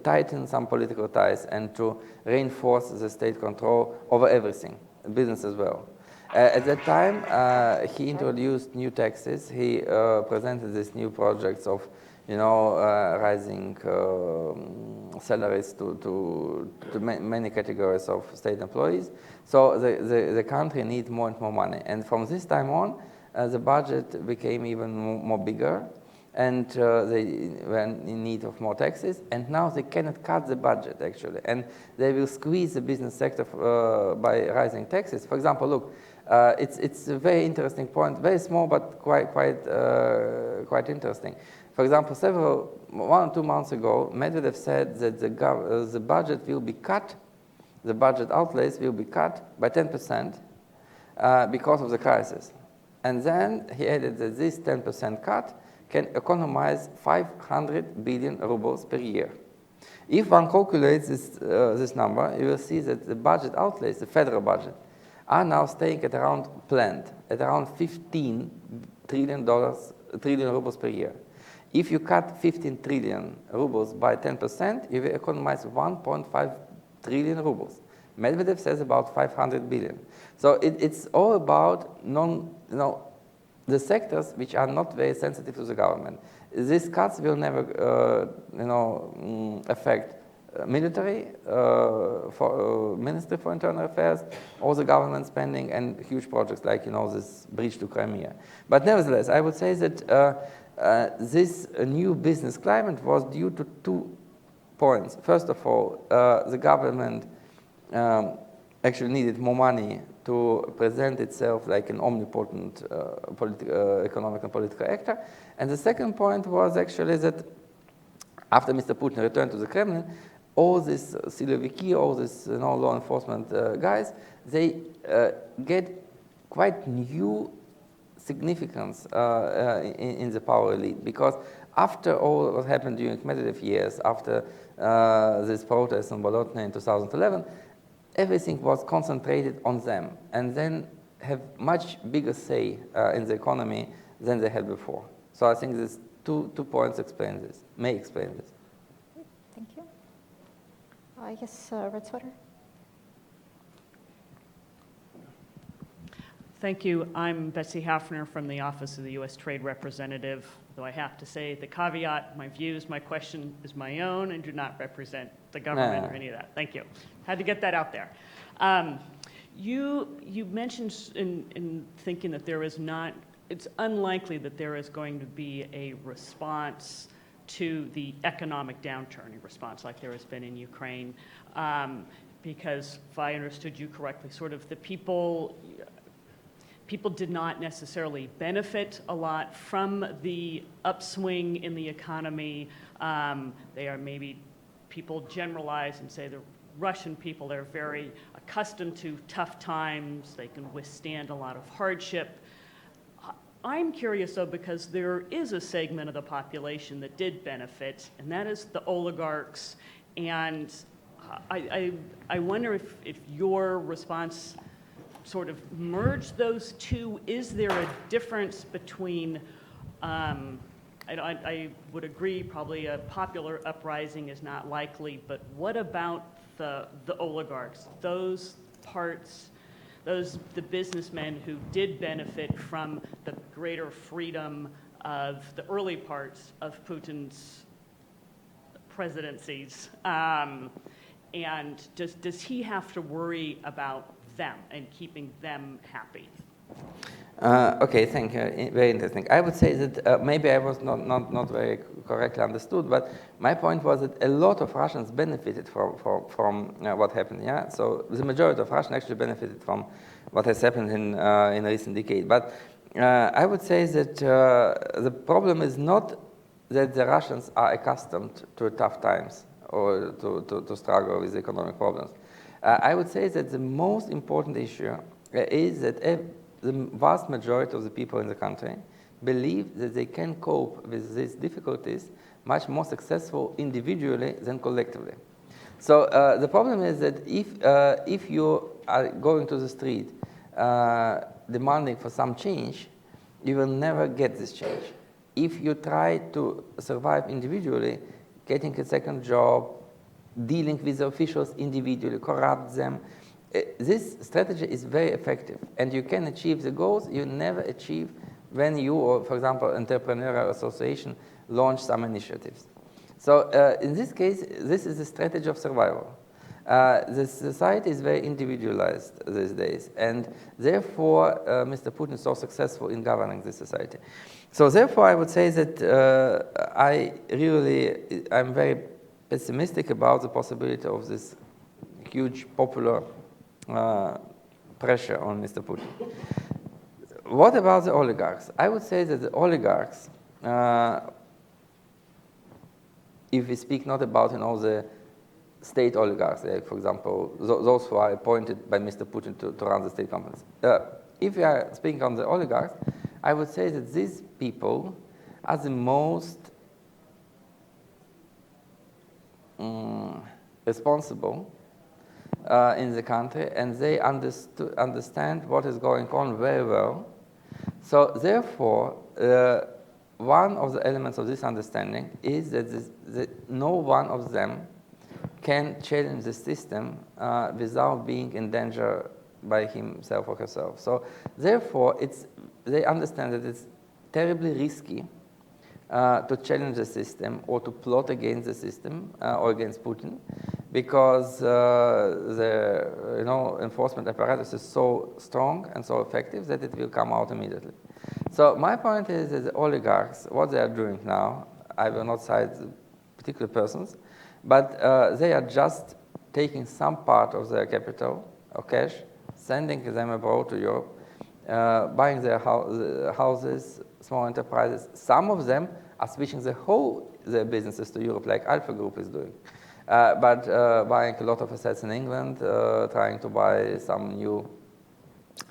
S2: tighten some political ties and to reinforce the state control over everything, business as well. At that time, he introduced new taxes. He presented these new projects of, rising salaries to many categories of state employees. So the country needs more and more money. And from this time on, the budget became even more bigger, and they were in need of more taxes. And now they cannot cut the budget, actually. And they will squeeze the business sector by rising taxes. For example, look, it's a very interesting point, very small, but quite interesting. For example, 1 or 2 months ago, Medvedev said that the budget will be cut, the budget outlays will be cut by 10% because of the crisis. And then he added that this 10% cut can economize 500 billion rubles per year. If one calculates this number, you will see that the budget outlays, the federal budget, are now staying at around 15 trillion rubles per year. If you cut 15 trillion rubles by 10%, you will economize 1.5 trillion rubles. Medvedev says about 500 billion. So it's all about the sectors which are not very sensitive to the government. These cuts will never, affect military, for Ministry for Internal Affairs, all the government spending, and huge projects like this bridge to Crimea. But nevertheless, I would say that this new business climate was due to 2 points. First of all, the government actually needed more money to present itself like an omnipotent economic and political actor. And the second point was actually that after Mr. Putin returned to the Kremlin, all these siloviki, all these law enforcement guys, they get quite new significance in the power elite, because after all what happened during Medvedev years, after this protest in Bolotnaya in 2011, everything was concentrated on them, and then have much bigger say in the economy than they had before. So I think these two points may explain this.
S1: Thank you. Yes, red sweater.
S4: Thank you. I'm Betsy Hafner from the Office of the U.S. Trade Representative. Though I have to say the caveat, my views, my question is my own and do not represent the government or any of that. Thank you. Had to get that out there. You mentioned in thinking that there is not, it's unlikely that there is going to be a response to the economic downturn, a response like there has been in Ukraine, because if I understood you correctly, sort of the people did not necessarily benefit a lot from the upswing in the economy. They are maybe, people generalize and say the Russian people, they're very accustomed to tough times. They can withstand a lot of hardship. I'm curious though, because there is a segment of the population that did benefit, and that is the oligarchs. And I wonder if your response sort of merge those two. Is there a difference between, I would agree probably a popular uprising is not likely, but what about the oligarchs, those parts, the businessmen who did benefit from the greater freedom of the early parts of Putin's presidencies? And does he have to worry about them and keeping them happy?
S2: Okay, thank you. Very interesting. I would say that maybe I was not very correctly understood, but my point was that a lot of Russians benefited from what happened. Yeah, so the majority of Russians actually benefited from what has happened in recent decade. But I would say that the problem is not that the Russians are accustomed to tough times or to struggle with economic problems. I would say that the most important issue is that the vast majority of the people in the country believe that they can cope with these difficulties much more successful individually than collectively. So the problem is that if you are going to the street demanding for some change, you will never get this change. If you try to survive individually, getting a second job, dealing with the officials individually, corrupt them, this strategy is very effective. And you can achieve the goals you never achieve when you, or for example, entrepreneurial association, launch some initiatives. So in this case, this is a strategy of survival. The society is very individualized these days, and therefore Mr. Putin is so successful in governing this society. So therefore I would say that I'm very pessimistic about the possibility of this huge popular pressure on Mr. Putin. What about the oligarchs? I would say that the oligarchs, if we speak not about the state oligarchs, like for example, those who are appointed by Mr. Putin to run the state companies. If we are speaking on the oligarchs, I would say that these people are the most responsible in the country, and they understand what is going on very well. So therefore, one of the elements of this understanding is that no one of them can challenge the system without being in danger by himself or herself. So therefore, they understand that it's terribly risky to challenge the system or to plot against the system or against Putin, because the enforcement apparatus is so strong and so effective that it will come out immediately. So my point is that the oligarchs, what they are doing now, I will not cite particular persons, but they are just taking some part of their capital or cash, sending them abroad to Europe, buying their houses, small enterprises. Some of them are switching their businesses to Europe, like Alpha Group is doing. But buying a lot of assets in England, trying to buy some new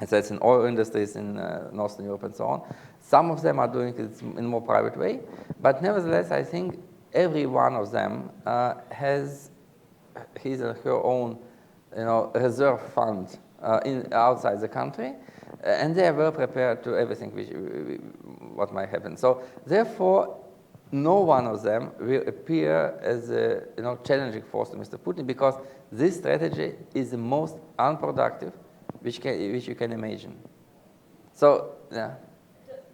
S2: assets in oil industries in Northern Europe and so on. Some of them are doing it in a more private way, but nevertheless, I think every one of them has his or her own, reserve fund outside the country, and they are well prepared to everything what might happen. So therefore, no one of them will appear as a challenging force to Mr. Putin, because this strategy is the most unproductive which you can imagine. So, yeah.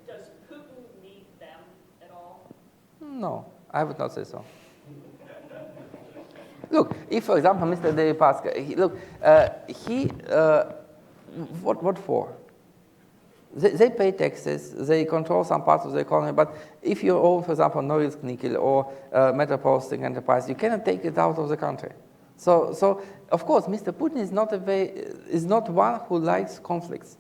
S4: Does Putin need them at all?
S2: No, I would not say so. Look, if, for example, Mr. Deripaska, what for? They pay taxes, they control some parts of the economy, but if you own, for example, Norilsk Nickel or metal processing enterprise, you cannot take it out of the country. So of course, Mr. Putin is not one who likes conflicts.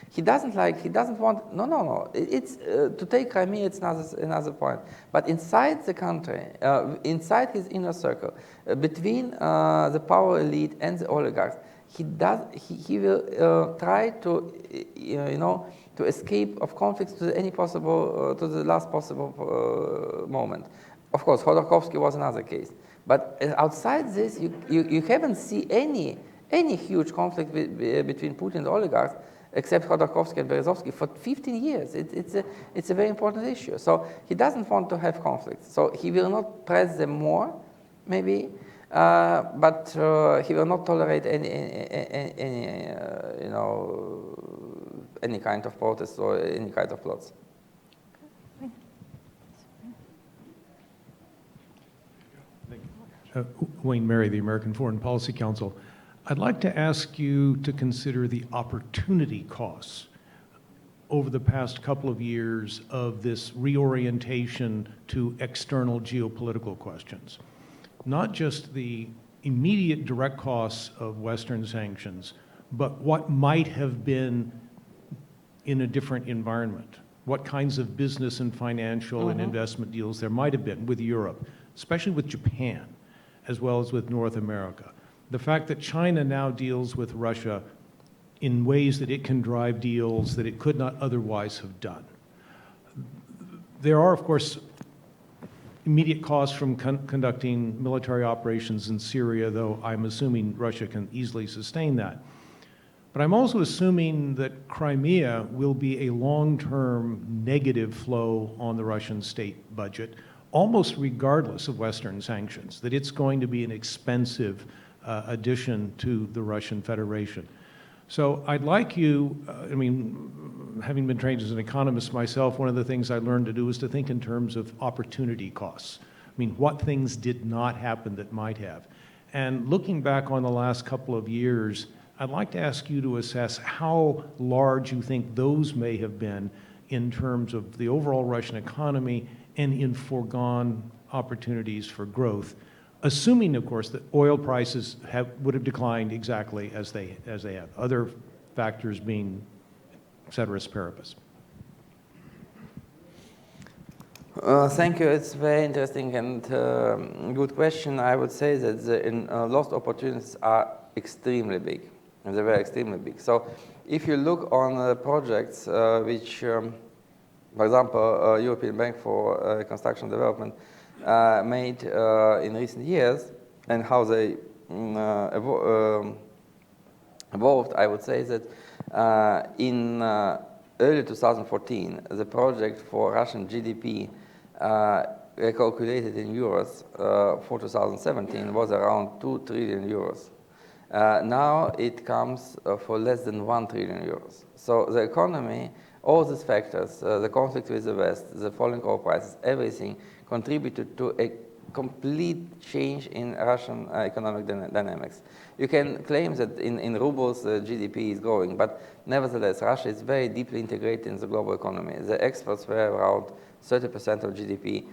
S2: He doesn't want, no. It's, to take Crimea, it's another point. But inside the country, inside his inner circle, between the power elite and the oligarchs, he will try to, to escape of conflicts to the last possible moment. Of course, Khodorkovsky was another case. But outside this, you haven't seen any huge conflict between Putin and the oligarchs, except Khodorkovsky and Berezovsky, for 15 years. It's a very important issue. So he doesn't want to have conflicts. So he will not press them more, maybe, but he will not tolerate any kind of protest or any kind of plots.
S3: Wayne Mary, the American Foreign Policy Council. I'd like to ask you to consider the opportunity costs over the past couple of years of this reorientation to external geopolitical questions. Not just the immediate direct costs of Western sanctions, but what might have been in a different environment. What kinds of business and financial and investment deals there might have been with Europe, especially with Japan, as well as with North America. The fact that China now deals with Russia in ways that it can drive deals that it could not otherwise have done. There are, of course, immediate costs from conducting military operations in Syria, though I'm assuming Russia can easily sustain that. But I'm also assuming that Crimea will be a long-term negative flow on the Russian state budget, almost regardless of Western sanctions, that it's going to be an expensive addition to the Russian Federation. So I'd like you, having been trained as an economist myself, one of the things I learned to do is to think in terms of opportunity costs. What things did not happen that might have? And looking back on the last couple of years, I'd like to ask you to assess how large you think those may have been in terms of the overall Russian economy and in foregone opportunities for growth, assuming, of course, that oil prices would have declined exactly as they have, other factors being ceteris paribus.
S2: Thank you. It's very interesting and good question. I would say that the lost opportunities are extremely big, and they're very extremely big. So if you look on projects which, for example, European Bank for Reconstruction and Development made in recent years and how they evolved, I would say that in early 2014, the project for Russian GDP calculated in euros for 2017 was around 2 trillion euros. Now it comes for less than 1 trillion euros. So the economy, all these factors, the conflict with the West, the falling oil prices, everything contributed to a complete change in Russian economic dynamics. You can claim that in rubles GDP is growing, but nevertheless, Russia is very deeply integrated in the global economy. The exports were around 30% of GDP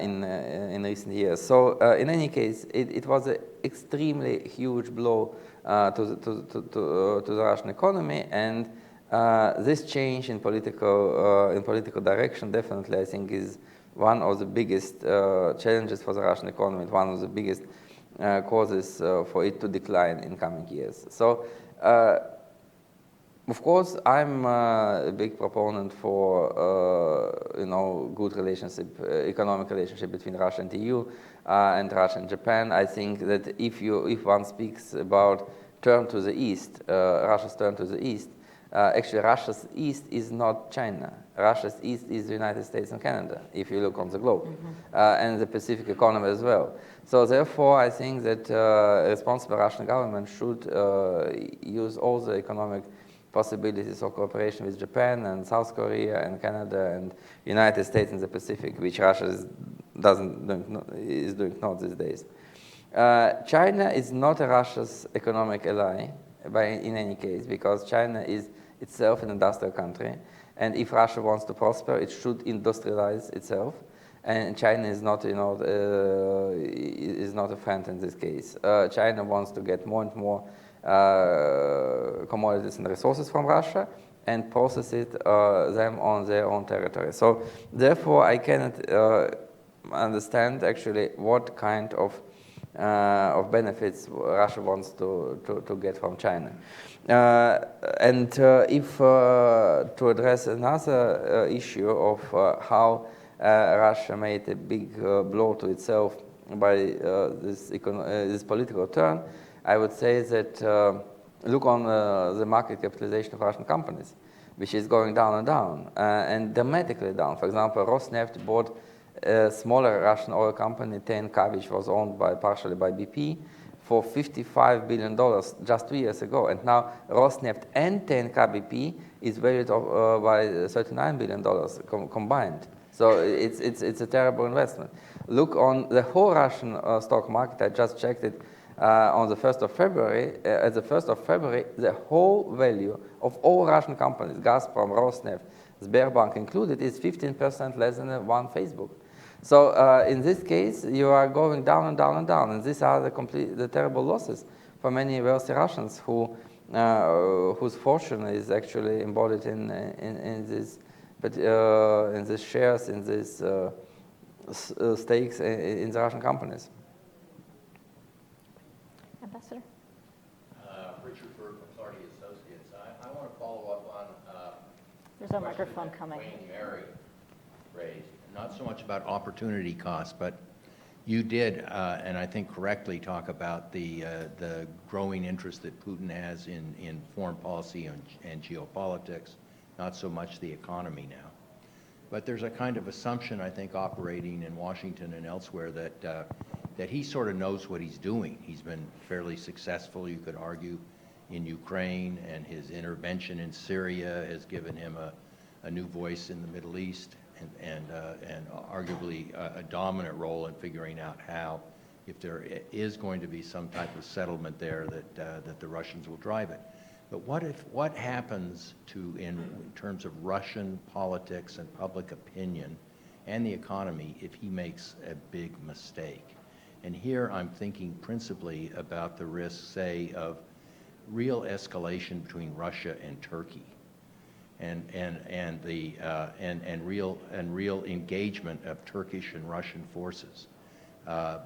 S2: in recent years. So in any case, it was an extremely huge blow to the Russian economy, and this change in political direction definitely, I think, is one of the biggest challenges for the Russian economy, one of the biggest causes for it to decline in coming years. So, of course, I'm a big proponent for good relationship, economic relationship between Russia and the EU and Russia and Japan. I think that if one speaks about turn to the east, Russia's turn to the east, actually Russia's east is not China. Russia's east is the United States and Canada, if you look on the globe, and the Pacific economy as well. So therefore, I think that a responsible Russian government should use all the economic possibilities of cooperation with Japan and South Korea and Canada and United States in the Pacific, which Russia is doing not these days. China is not Russia's economic ally in any case, because China is itself an industrial country, and if Russia wants to prosper, it should industrialize itself. And China is not, is not a friend in this case. China wants to get more and more commodities and resources from Russia and process them on their own territory. So therefore, I cannot understand actually what kind of benefits Russia wants to get from China. If to address another issue of how Russia made a big blow to itself by this political turn, I would say that look on the market capitalization of Russian companies, which is going down and down, and dramatically down. For example, Rosneft bought a smaller Russian oil company, TNK, which was owned partially by BP, for $55 billion just 2 years ago. And now Rosneft and TNK BP is valued by $39 billion combined. So it's a terrible investment. Look on the whole Russian stock market. I just checked it on the 1st of February. At the 1st of February, the whole value of all Russian companies, Gazprom, Rosneft, Sberbank included, is 15% less than one Facebook. So in this case, you are going down and down and down, and these are the terrible losses for many wealthy Russians whose fortune is actually embodied in these shares, in these stakes in the Russian companies.
S1: Ambassador?
S5: Richard Berg from Sardi Associates. I want to follow up on
S1: There's a microphone coming.
S5: Wayne Mary raised. And not so much about opportunity cost, but you did, and I think correctly, talk about the growing interest that Putin has in foreign policy and geopolitics, not so much the economy now. But there's a kind of assumption, I think, operating in Washington and elsewhere that he sort of knows what he's doing. He's been fairly successful, you could argue, in Ukraine, and his intervention in Syria has given him a new voice in the Middle East, and arguably a dominant role in figuring out how, if there is going to be some type of settlement there, that the Russians will drive it. But what happens in terms of Russian politics and public opinion and the economy if he makes a big mistake? And here I'm thinking principally about the risk, say, of real escalation between Russia and Turkey, and real engagement of Turkish and Russian forces,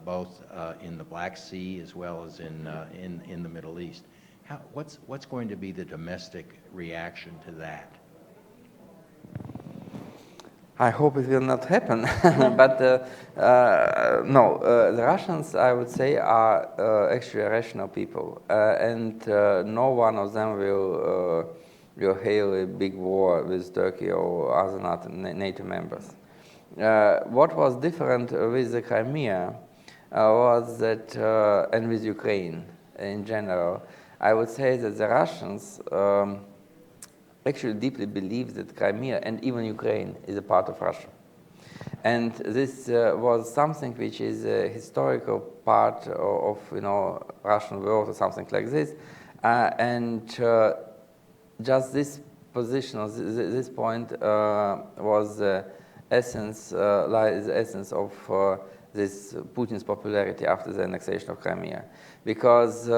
S5: both in the Black Sea as well as in the Middle East. What's going to be the domestic reaction to that?
S2: I hope it will not happen, but no, the Russians, I would say, are actually rational people, and no one of them will hail a big war with Turkey or other NATO members. What was different with the Crimea was that, and with Ukraine in general, I would say that the Russians actually deeply believe that Crimea and even Ukraine is a part of Russia. And this was something which is a historical part of Russian world or something like this. And just this position, or this point, was the essence of this Putin's popularity after the annexation of Crimea, because.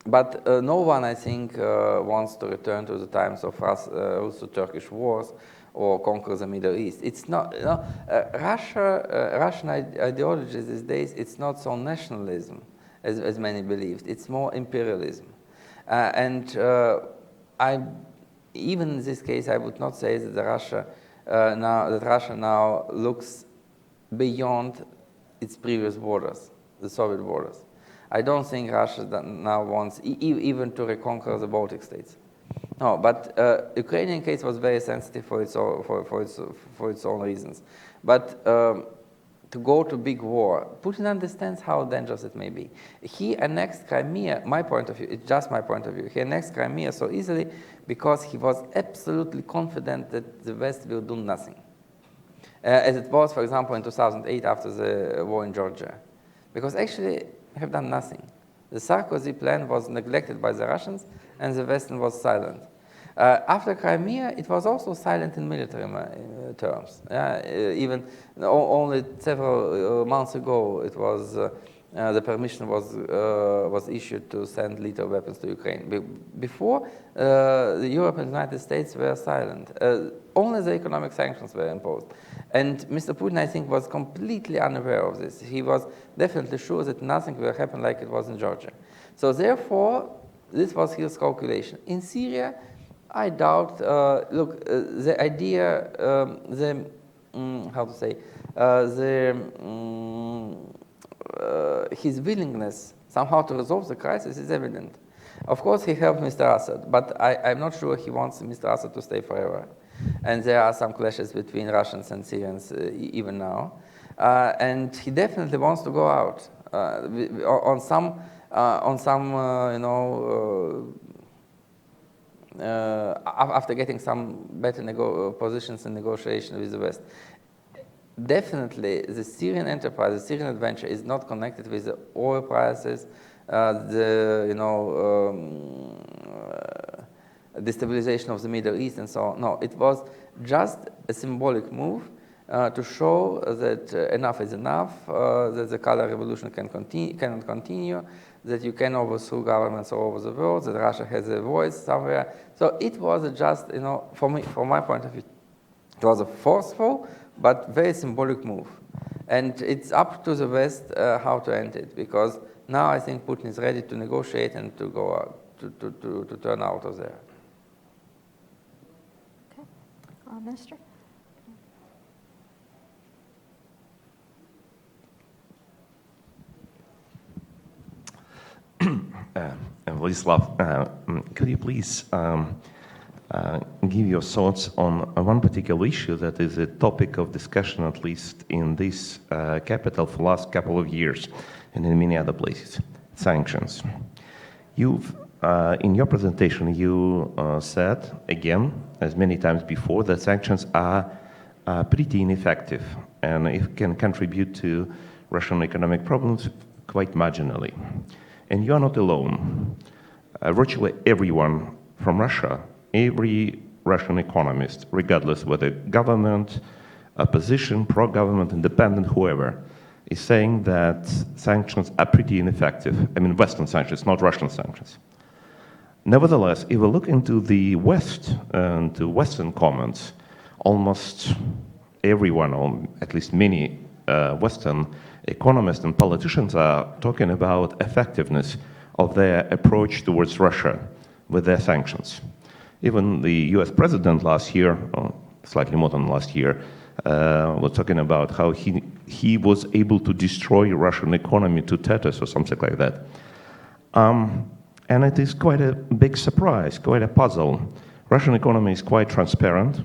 S2: But no one, I think, wants to return to the times of Russo-Turkish wars or conquer the Middle East. It's not, Russian ideology these days, it's not so nationalism as many believed. It's more imperialism. And even in this case, I would not say that Russia now looks beyond its previous borders, the Soviet borders. I don't think Russia now wants even to reconquer the Baltic states. No, but Ukrainian case was very sensitive for its own reasons. But to go to big war, Putin understands how dangerous it may be. He annexed Crimea, my point of view, it's just my point of view, he annexed Crimea so easily because he was absolutely confident that the West will do nothing. As it was, for example, in 2008 after the war in Georgia. Because actually, have done nothing. The Sarkozy plan was neglected by the Russians, and the West was silent. After Crimea, it was also silent in military terms. Even only several months ago, it was the permission was issued to send lethal weapons to Ukraine. Before, the Europe and the United States were silent. Only the economic sanctions were imposed. And Mr. Putin, I think, was completely unaware of this. He was definitely sure that nothing will happen like it was in Georgia. So therefore, this was his calculation. In Syria, I doubt, look, the idea, his willingness somehow to resolve the crisis is evident. Of course, he helped Mr. Assad, but I'm not sure he wants Mr. Assad to stay forever. And there are some clashes between Russians and Syrians even now. And he definitely wants to go out after getting some better positions in negotiation with the West. Definitely, the Syrian enterprise, the Syrian adventure is not connected with the oil prices, destabilization of the Middle East and so on. No, it was just a symbolic move to show that enough is enough, that the color revolution cannot continue, that you can overthrow governments all over the world, that Russia has a voice somewhere. So it was just, from my point of view, it was a forceful but very symbolic move. And it's up to the West how to end it, because now I think Putin is ready to negotiate and to go out, to turn out of there.
S1: Okay. Minister?
S6: Vladislav, could you please give your thoughts on one particular issue that is a topic of discussion, at least in this capital, for the last couple of years and in many other places, sanctions. In your presentation, you said, again, as many times before, that sanctions are pretty ineffective and it can contribute to Russian economic problems quite marginally. And you are not alone. Virtually everyone from Russia, every Russian economist, regardless whether government, opposition, pro-government, independent, whoever, is saying that sanctions are pretty ineffective. I mean, Western sanctions, not Russian sanctions. Nevertheless, if we look into the West and to Western comments, almost everyone, or at least many Western economists and politicians are talking about effectiveness of their approach towards Russia with their sanctions. Even the US president last year, or slightly more than last year, was talking about how he was able to destroy Russian economy to tatters or something like that. And it is quite a big surprise, quite a puzzle. Russian economy is quite transparent.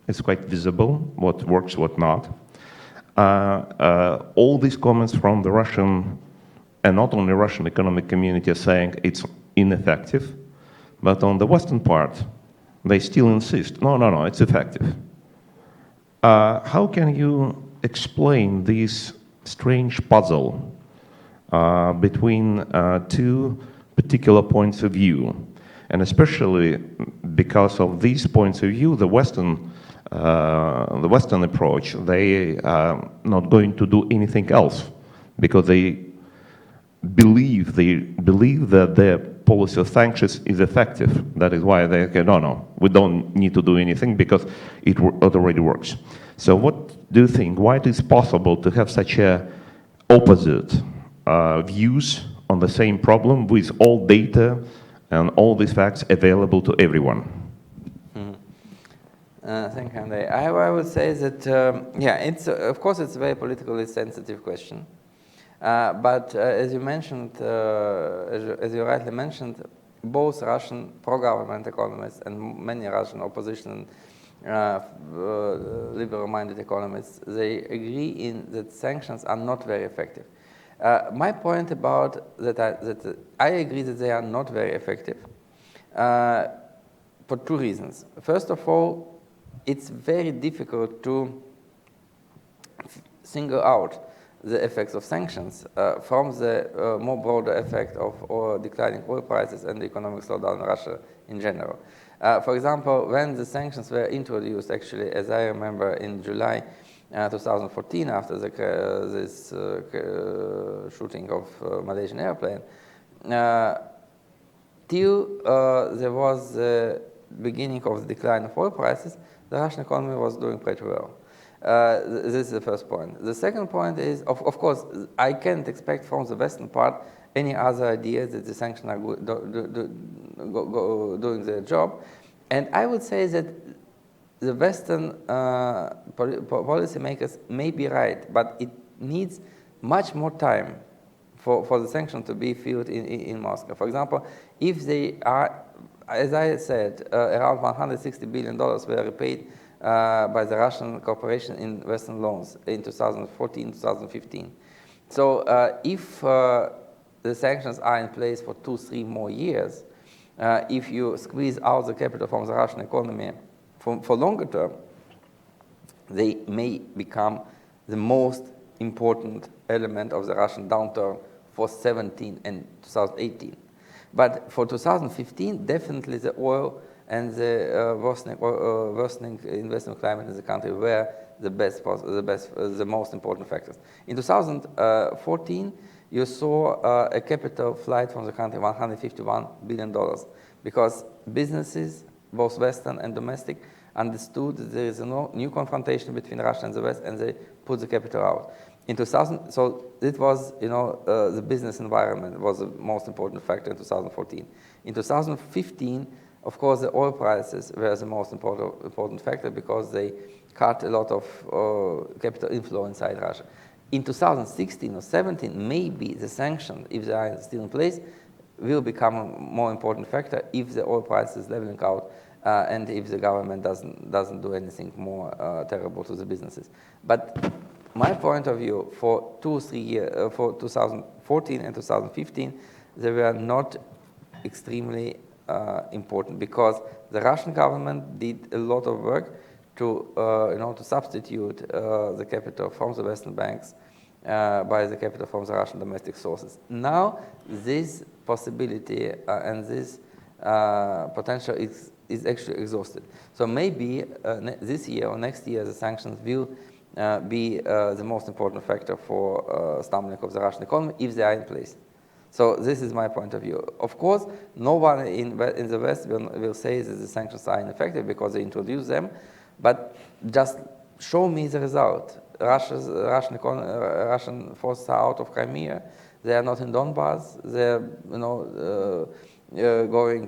S6: It's quite visible, what works, what not. All these comments from the Russian, and not only Russian economic community, are saying it's ineffective. But on the Western part, they still insist, no, it's effective. How can you explain this strange puzzle between two particular points of view? And especially because of these points of view, the Western approach, they are not going to do anything else because they believe that their policy of sanctions is effective. That is why they say, no, we don't need to do anything because it already works. So what do you think? Why it is possible to have such a opposite views on the same problem with all data and all these facts available to everyone?
S2: Thank you, Andrei. I would say that, it's of course it's a very politically sensitive question. But as you mentioned, as you rightly mentioned, both Russian pro-government economists and many Russian opposition liberal-minded economists, they agree in that sanctions are not very effective. My point about that I agree that they are not very effective for two reasons. First of all, it's very difficult to single out the effects of sanctions from the more broader effect of declining oil prices and the economic slowdown in Russia in general. For example, when the sanctions were introduced, actually, as I remember, in July 2014, after this shooting of Malaysian airplane, till there was the beginning of the decline of oil prices, the Russian economy was doing pretty well. This is the first point. The second point is, of course, I can't expect from the Western part any other idea that the sanctions are doing their job. And I would say that the Western policymakers may be right, but it needs much more time for the sanctions to be felt in Moscow. For example, if they are, as I said, around $160 billion were repaid by the Russian corporation in Western loans in 2014, 2015. So if the sanctions are in place for 2-3 more years, if you squeeze out the capital from the Russian economy for longer term, they may become the most important element of the Russian downturn for 2017 and 2018. But for 2015, definitely the oil and the worsening investment climate in the country were the most important factors. In 2014, you saw a capital flight from the country, $151 billion, because businesses, both Western and domestic, understood that there is no new confrontation between Russia and the West, and they put the capital out. In 2000, so it was, the business environment was the most important factor in 2014. In 2015, of course, the oil prices were the most important factor because they cut a lot of capital inflow inside Russia. In 2016 or 17, maybe the sanctions, if they are still in place, will become a more important factor if the oil price is leveling out and if the government doesn't do anything more terrible to the businesses. But my point of view, for 2 or 3 years, for 2014 and 2015, they were not extremely important because the Russian government did a lot of work to substitute the capital from the Western banks by the capital from the Russian domestic sources. Now, this possibility and this potential is actually exhausted. So maybe this year or next year, the sanctions will be the most important factor for stumbling of the Russian economy if they are in place. So this is my point of view. Of course, no one in the West will say that the sanctions are ineffective because they introduce them, but just show me the result. Russian forces are out of Crimea. They are not in Donbass. They're going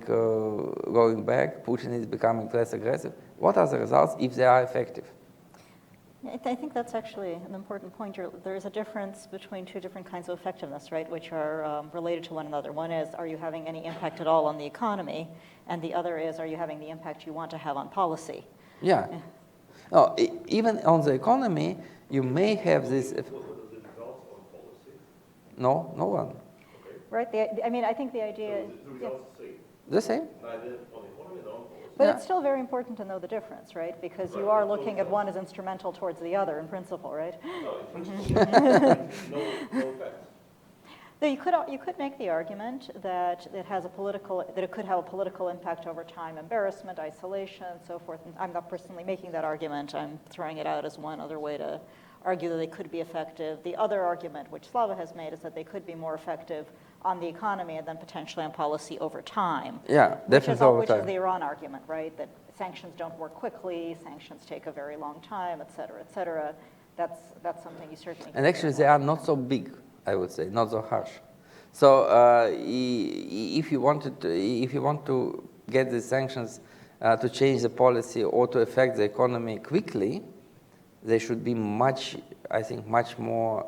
S2: back. Putin is becoming less aggressive. What are the results if they are effective?
S1: I think that's actually an important point. There is a difference between two different kinds of effectiveness, right, which are related to one another. One is, are you having any impact at all on the economy? And the other is, are you having the impact you want to have on policy?
S2: Yeah. No, even on the economy, you may have this. No one.
S1: Right. I think the idea.
S7: So the results are the same.
S2: The same.
S7: Neither on the economy nor on policy.
S1: But
S2: Yeah.
S1: it's still very important to know the difference, right? Because you are looking at one as instrumental towards the other in principle, right?
S7: No, in principle, no effect.
S1: So you could make the argument that it could have a political impact over time, embarrassment, isolation, and so forth. And I'm not personally making that argument. I'm throwing it out as one other way to argue that they could be effective. The other argument, which Slava has made, is that they could be more effective on the economy and then potentially on policy over time.
S2: Yeah, definitely over
S1: Which is
S2: time.
S1: the Iran argument, right? That sanctions don't work quickly, sanctions take a very long time, et cetera, et cetera. That's something you certainly.
S2: And actually, they are not so big, I would say, not so harsh. So if you want to get the sanctions to change the policy or to affect the economy quickly, they should be much more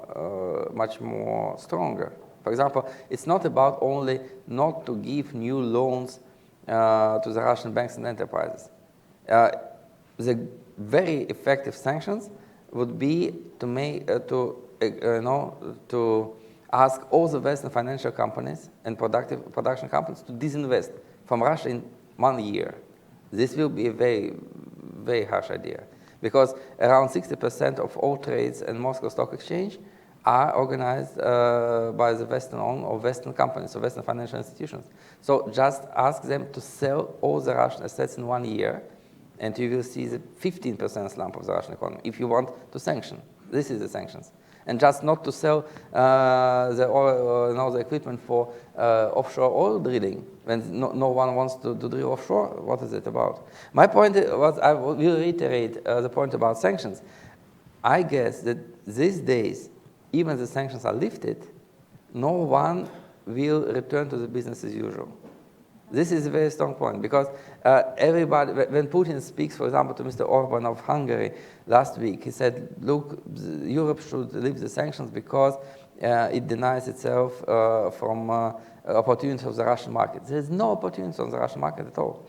S2: stronger. For example, it's not about only not to give new loans to the Russian banks and enterprises. The very effective sanctions would be to ask all the Western financial companies and production companies to disinvest from Russia in 1 year. This will be a very, very harsh idea because around 60% of all trades in Moscow Stock Exchange are organized by the Western-owned or Western companies or Western financial institutions. So just ask them to sell all the Russian assets in 1 year, and you will see the 15% slump of the Russian economy if you want to sanction. This is the sanctions. And just not to sell the equipment for offshore oil drilling when no one wants to drill offshore. What is it about? My point was, I will reiterate the point about sanctions. I guess that these days, even the sanctions are lifted, no one will return to the business as usual. This is a very strong point because everybody, when Putin speaks, for example, to Mr. Orban of Hungary last week, he said, look, Europe should lift the sanctions because it denies itself from opportunities of the Russian market. There's no opportunities on the Russian market at all.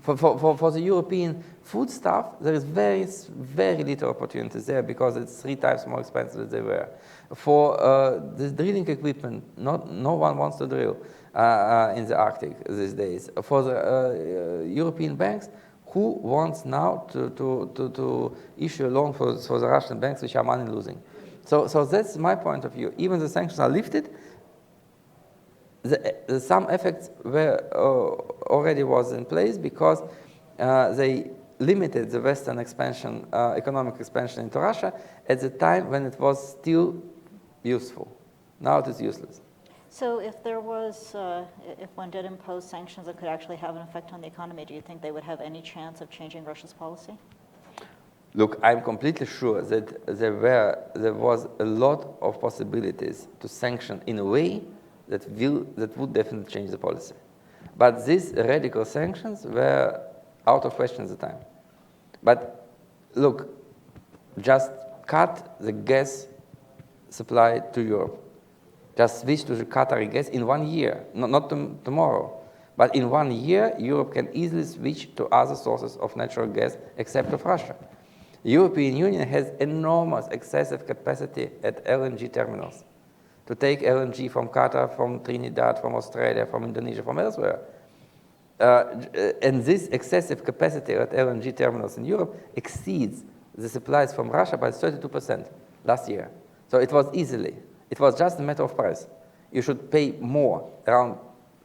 S2: For the European food stuff, there is very, very little opportunities there because it's 3 times more expensive than they were. For the drilling equipment, no one wants to drill in the Arctic these days. For the European banks, who wants now to issue a loan for the Russian banks which are money losing? So that's my point of view. Even the sanctions are lifted, some effects were already was in place because they limited the Western expansion, economic expansion into Russia at the time when it was still useful. Now it is useless.
S1: So if if one did impose sanctions that could actually have an effect on the economy, do you think they would have any chance of changing Russia's policy?
S2: Look, I'm completely sure that there was a lot of possibilities to sanction in a way that would definitely change the policy. But these radical sanctions were out of question at the time. But look, just cut the gas supply to Europe. just switch to the Qatari gas in 1 year, not tomorrow. But in 1 year, Europe can easily switch to other sources of natural gas except of Russia. The European Union has enormous excessive capacity at LNG terminals to take LNG from Qatar, from Trinidad, from Australia, from Indonesia, from elsewhere. And this excessive capacity at LNG terminals in Europe exceeds the supplies from Russia by 32% last year. So it was just a matter of price. You should pay more, around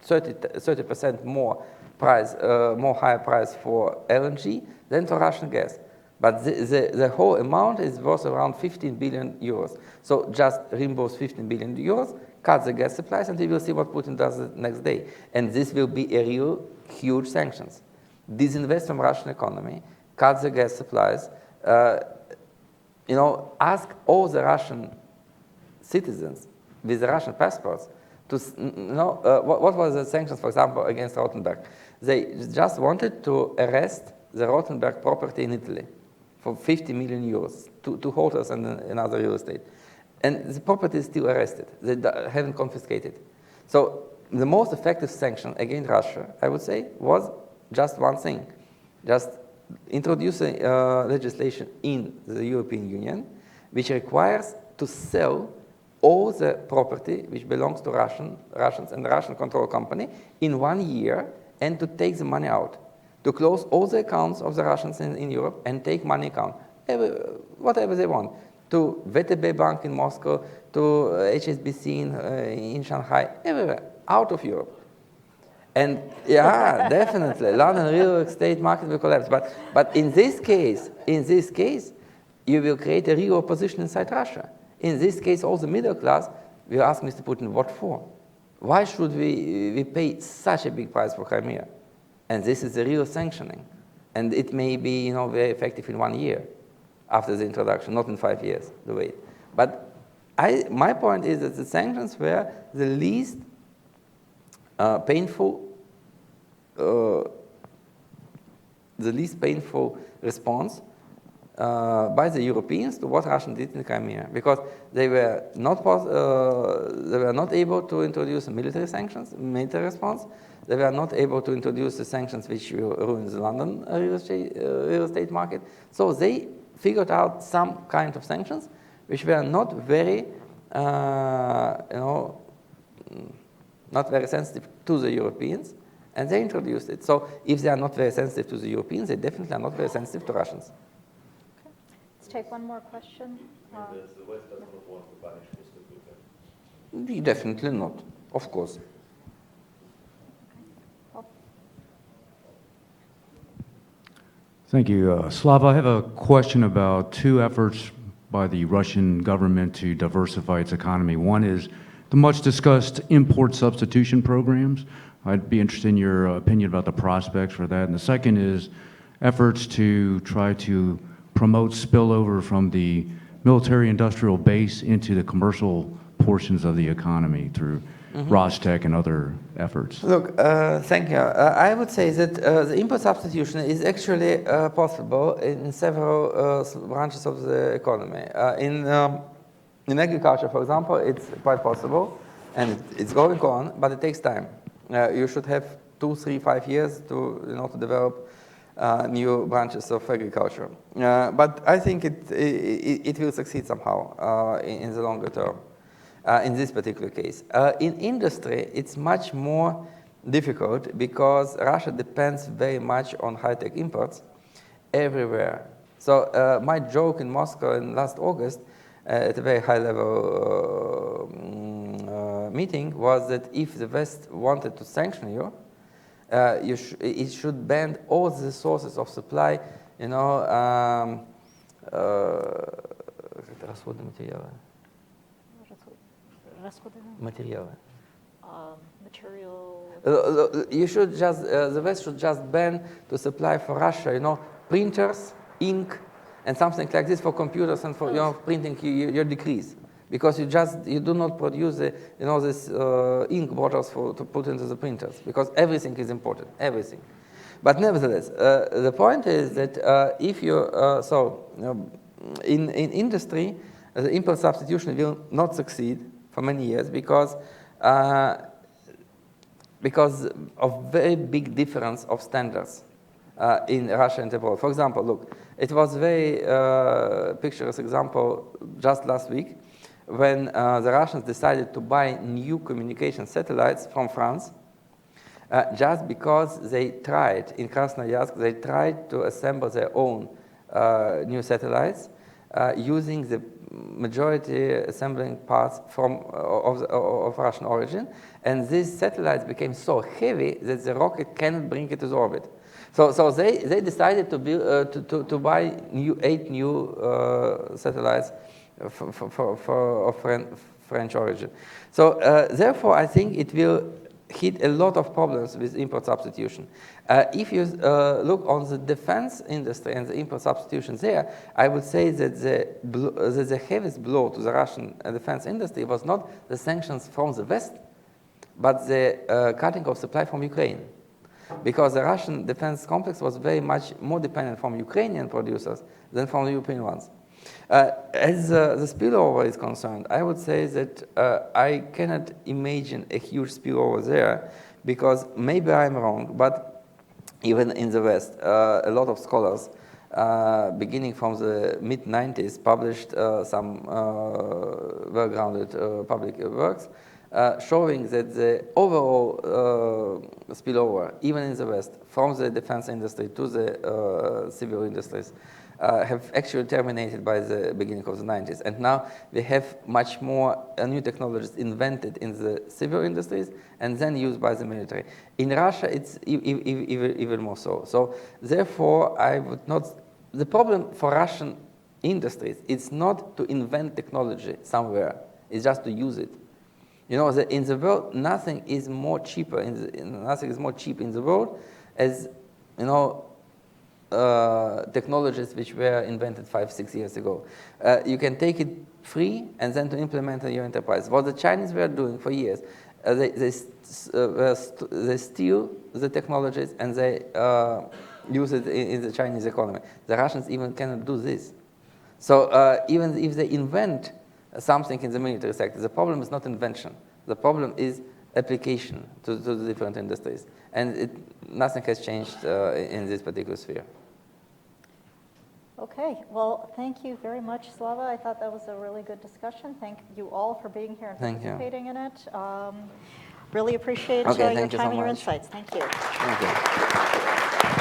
S2: 30% more price, more higher price for LNG than for Russian gas. But the whole amount is worth around 15 billion euros. So just reimburse 15 billion euros, cut the gas supplies, and we will see what Putin does the next day. And this will be a real huge sanctions. Disinvest from Russian economy, cut the gas supplies, ask all the Russian citizens with the Russian passports to, what was the sanctions, for example, against Rothenberg? They just wanted to arrest the Rothenberg property in Italy for 50 million euros, two hotels and another real estate. And the property is still arrested. They haven't confiscated. So the most effective sanction against Russia, I would say, was just one thing. Just introducing legislation in the European Union which requires to sell all the property which belongs to Russians and the Russian control company in 1 year, and to take the money out, to close all the accounts of the Russians in Europe and take money account, whatever they want, to VTB Bank in Moscow, to HSBC in Shanghai, everywhere, out of Europe. And yeah, definitely, London real estate market will collapse. But in this case, you will create a real opposition inside Russia. In this case, all the middle class will ask Mr. Putin, what for? Why should we pay such a big price for Crimea? And this is the real sanctioning. And it may be very effective in 1 year after the introduction, not in 5 years, the wait. But my point is that the sanctions were the least painful response by the Europeans to what Russia did in Crimea, because they were not able to introduce military response. They were not able to introduce the sanctions which will ruin the London real estate market. So they figured out some kind of sanctions which were not very, not very sensitive to the Europeans, and they introduced it. So if they are not very sensitive to the Europeans, they definitely are not very sensitive to Russians.
S1: Let's take one more question.
S7: And the West does not want to punish Mr. Putin.
S2: Definitely not, of course.
S8: Thank you. Slava, I have a question about two efforts by the Russian government to diversify its economy. One is the much discussed import substitution programs. I'd be interested in your opinion about the prospects for that. And the second is efforts to try to promote spillover from the military-industrial base into the commercial portions of the economy through Rostec and other efforts.
S2: Look, thank you. I would say that the import substitution is actually possible in several branches of the economy. In agriculture, for example, it's quite possible, and it's going on, but it takes time. You should have 2, 3, 5 years to develop new branches of agriculture. But I think it will succeed somehow in the longer term. In this particular case. In industry, it's much more difficult because Russia depends very much on high-tech imports everywhere. So my joke in Moscow in last August at a very high-level meeting was that if the West wanted to sanction you, it should ban all the sources of supply, Material. You should just, the West should just ban to supply for Russia, printers, ink, and something like this for computers and for printing your decrees, because you do not produce this ink bottles to put into the printers, because everything is imported, everything. But nevertheless, the point is that if you in industry, the import substitution will not succeed for many years because of very big difference of standards in Russia and abroad. For example, look, it was very picturesque example just last week when the Russians decided to buy new communication satellites from France just because they tried, in Krasnoyarsk, they tried to assemble their own new satellites using the majority assembling parts of Russian origin. And these satellites became so heavy that the rocket cannot bring it to the orbit. So they decided to buy 8 new satellites of French origin. So therefore, I think it will hit a lot of problems with import substitution. If you look on the defense industry and the import substitution there, I would say that the heaviest blow to the Russian defense industry was not the sanctions from the West, but the cutting of supply from Ukraine. Because the Russian defense complex was very much more dependent from Ukrainian producers than from the European ones. As the spillover is concerned, I would say that I cannot imagine a huge spillover there, because maybe I'm wrong, but even in the West, a lot of scholars, beginning from the mid-90s, published some well-grounded public works showing that the overall spillover, even in the West, from the defense industry to the civil industries, have actually terminated by the beginning of the 90s. And now we have much more new technologies invented in the civil industries and then used by the military. In Russia, it's even more so. So therefore, I would not... The problem for Russian industries, it's not to invent technology somewhere. It's just to use it. You know, in the world, nothing is more cheaper. Nothing is more cheap in the world as, you know, technologies which were invented 5-6 years ago. You can take it free and then to implement in your enterprise. What the Chinese were doing for years, they steal the technologies and they use it in the Chinese economy. The Russians even cannot do this. So even if they invent something in the military sector, the problem is not invention. The problem is application to the different industries. And nothing has changed in this particular sphere.
S1: Okay, well, thank you very much, Slava. I thought that was a really good discussion. Thank you all for being here and participating in it. Really appreciate your time and your insights. Thank you.
S2: Thank you.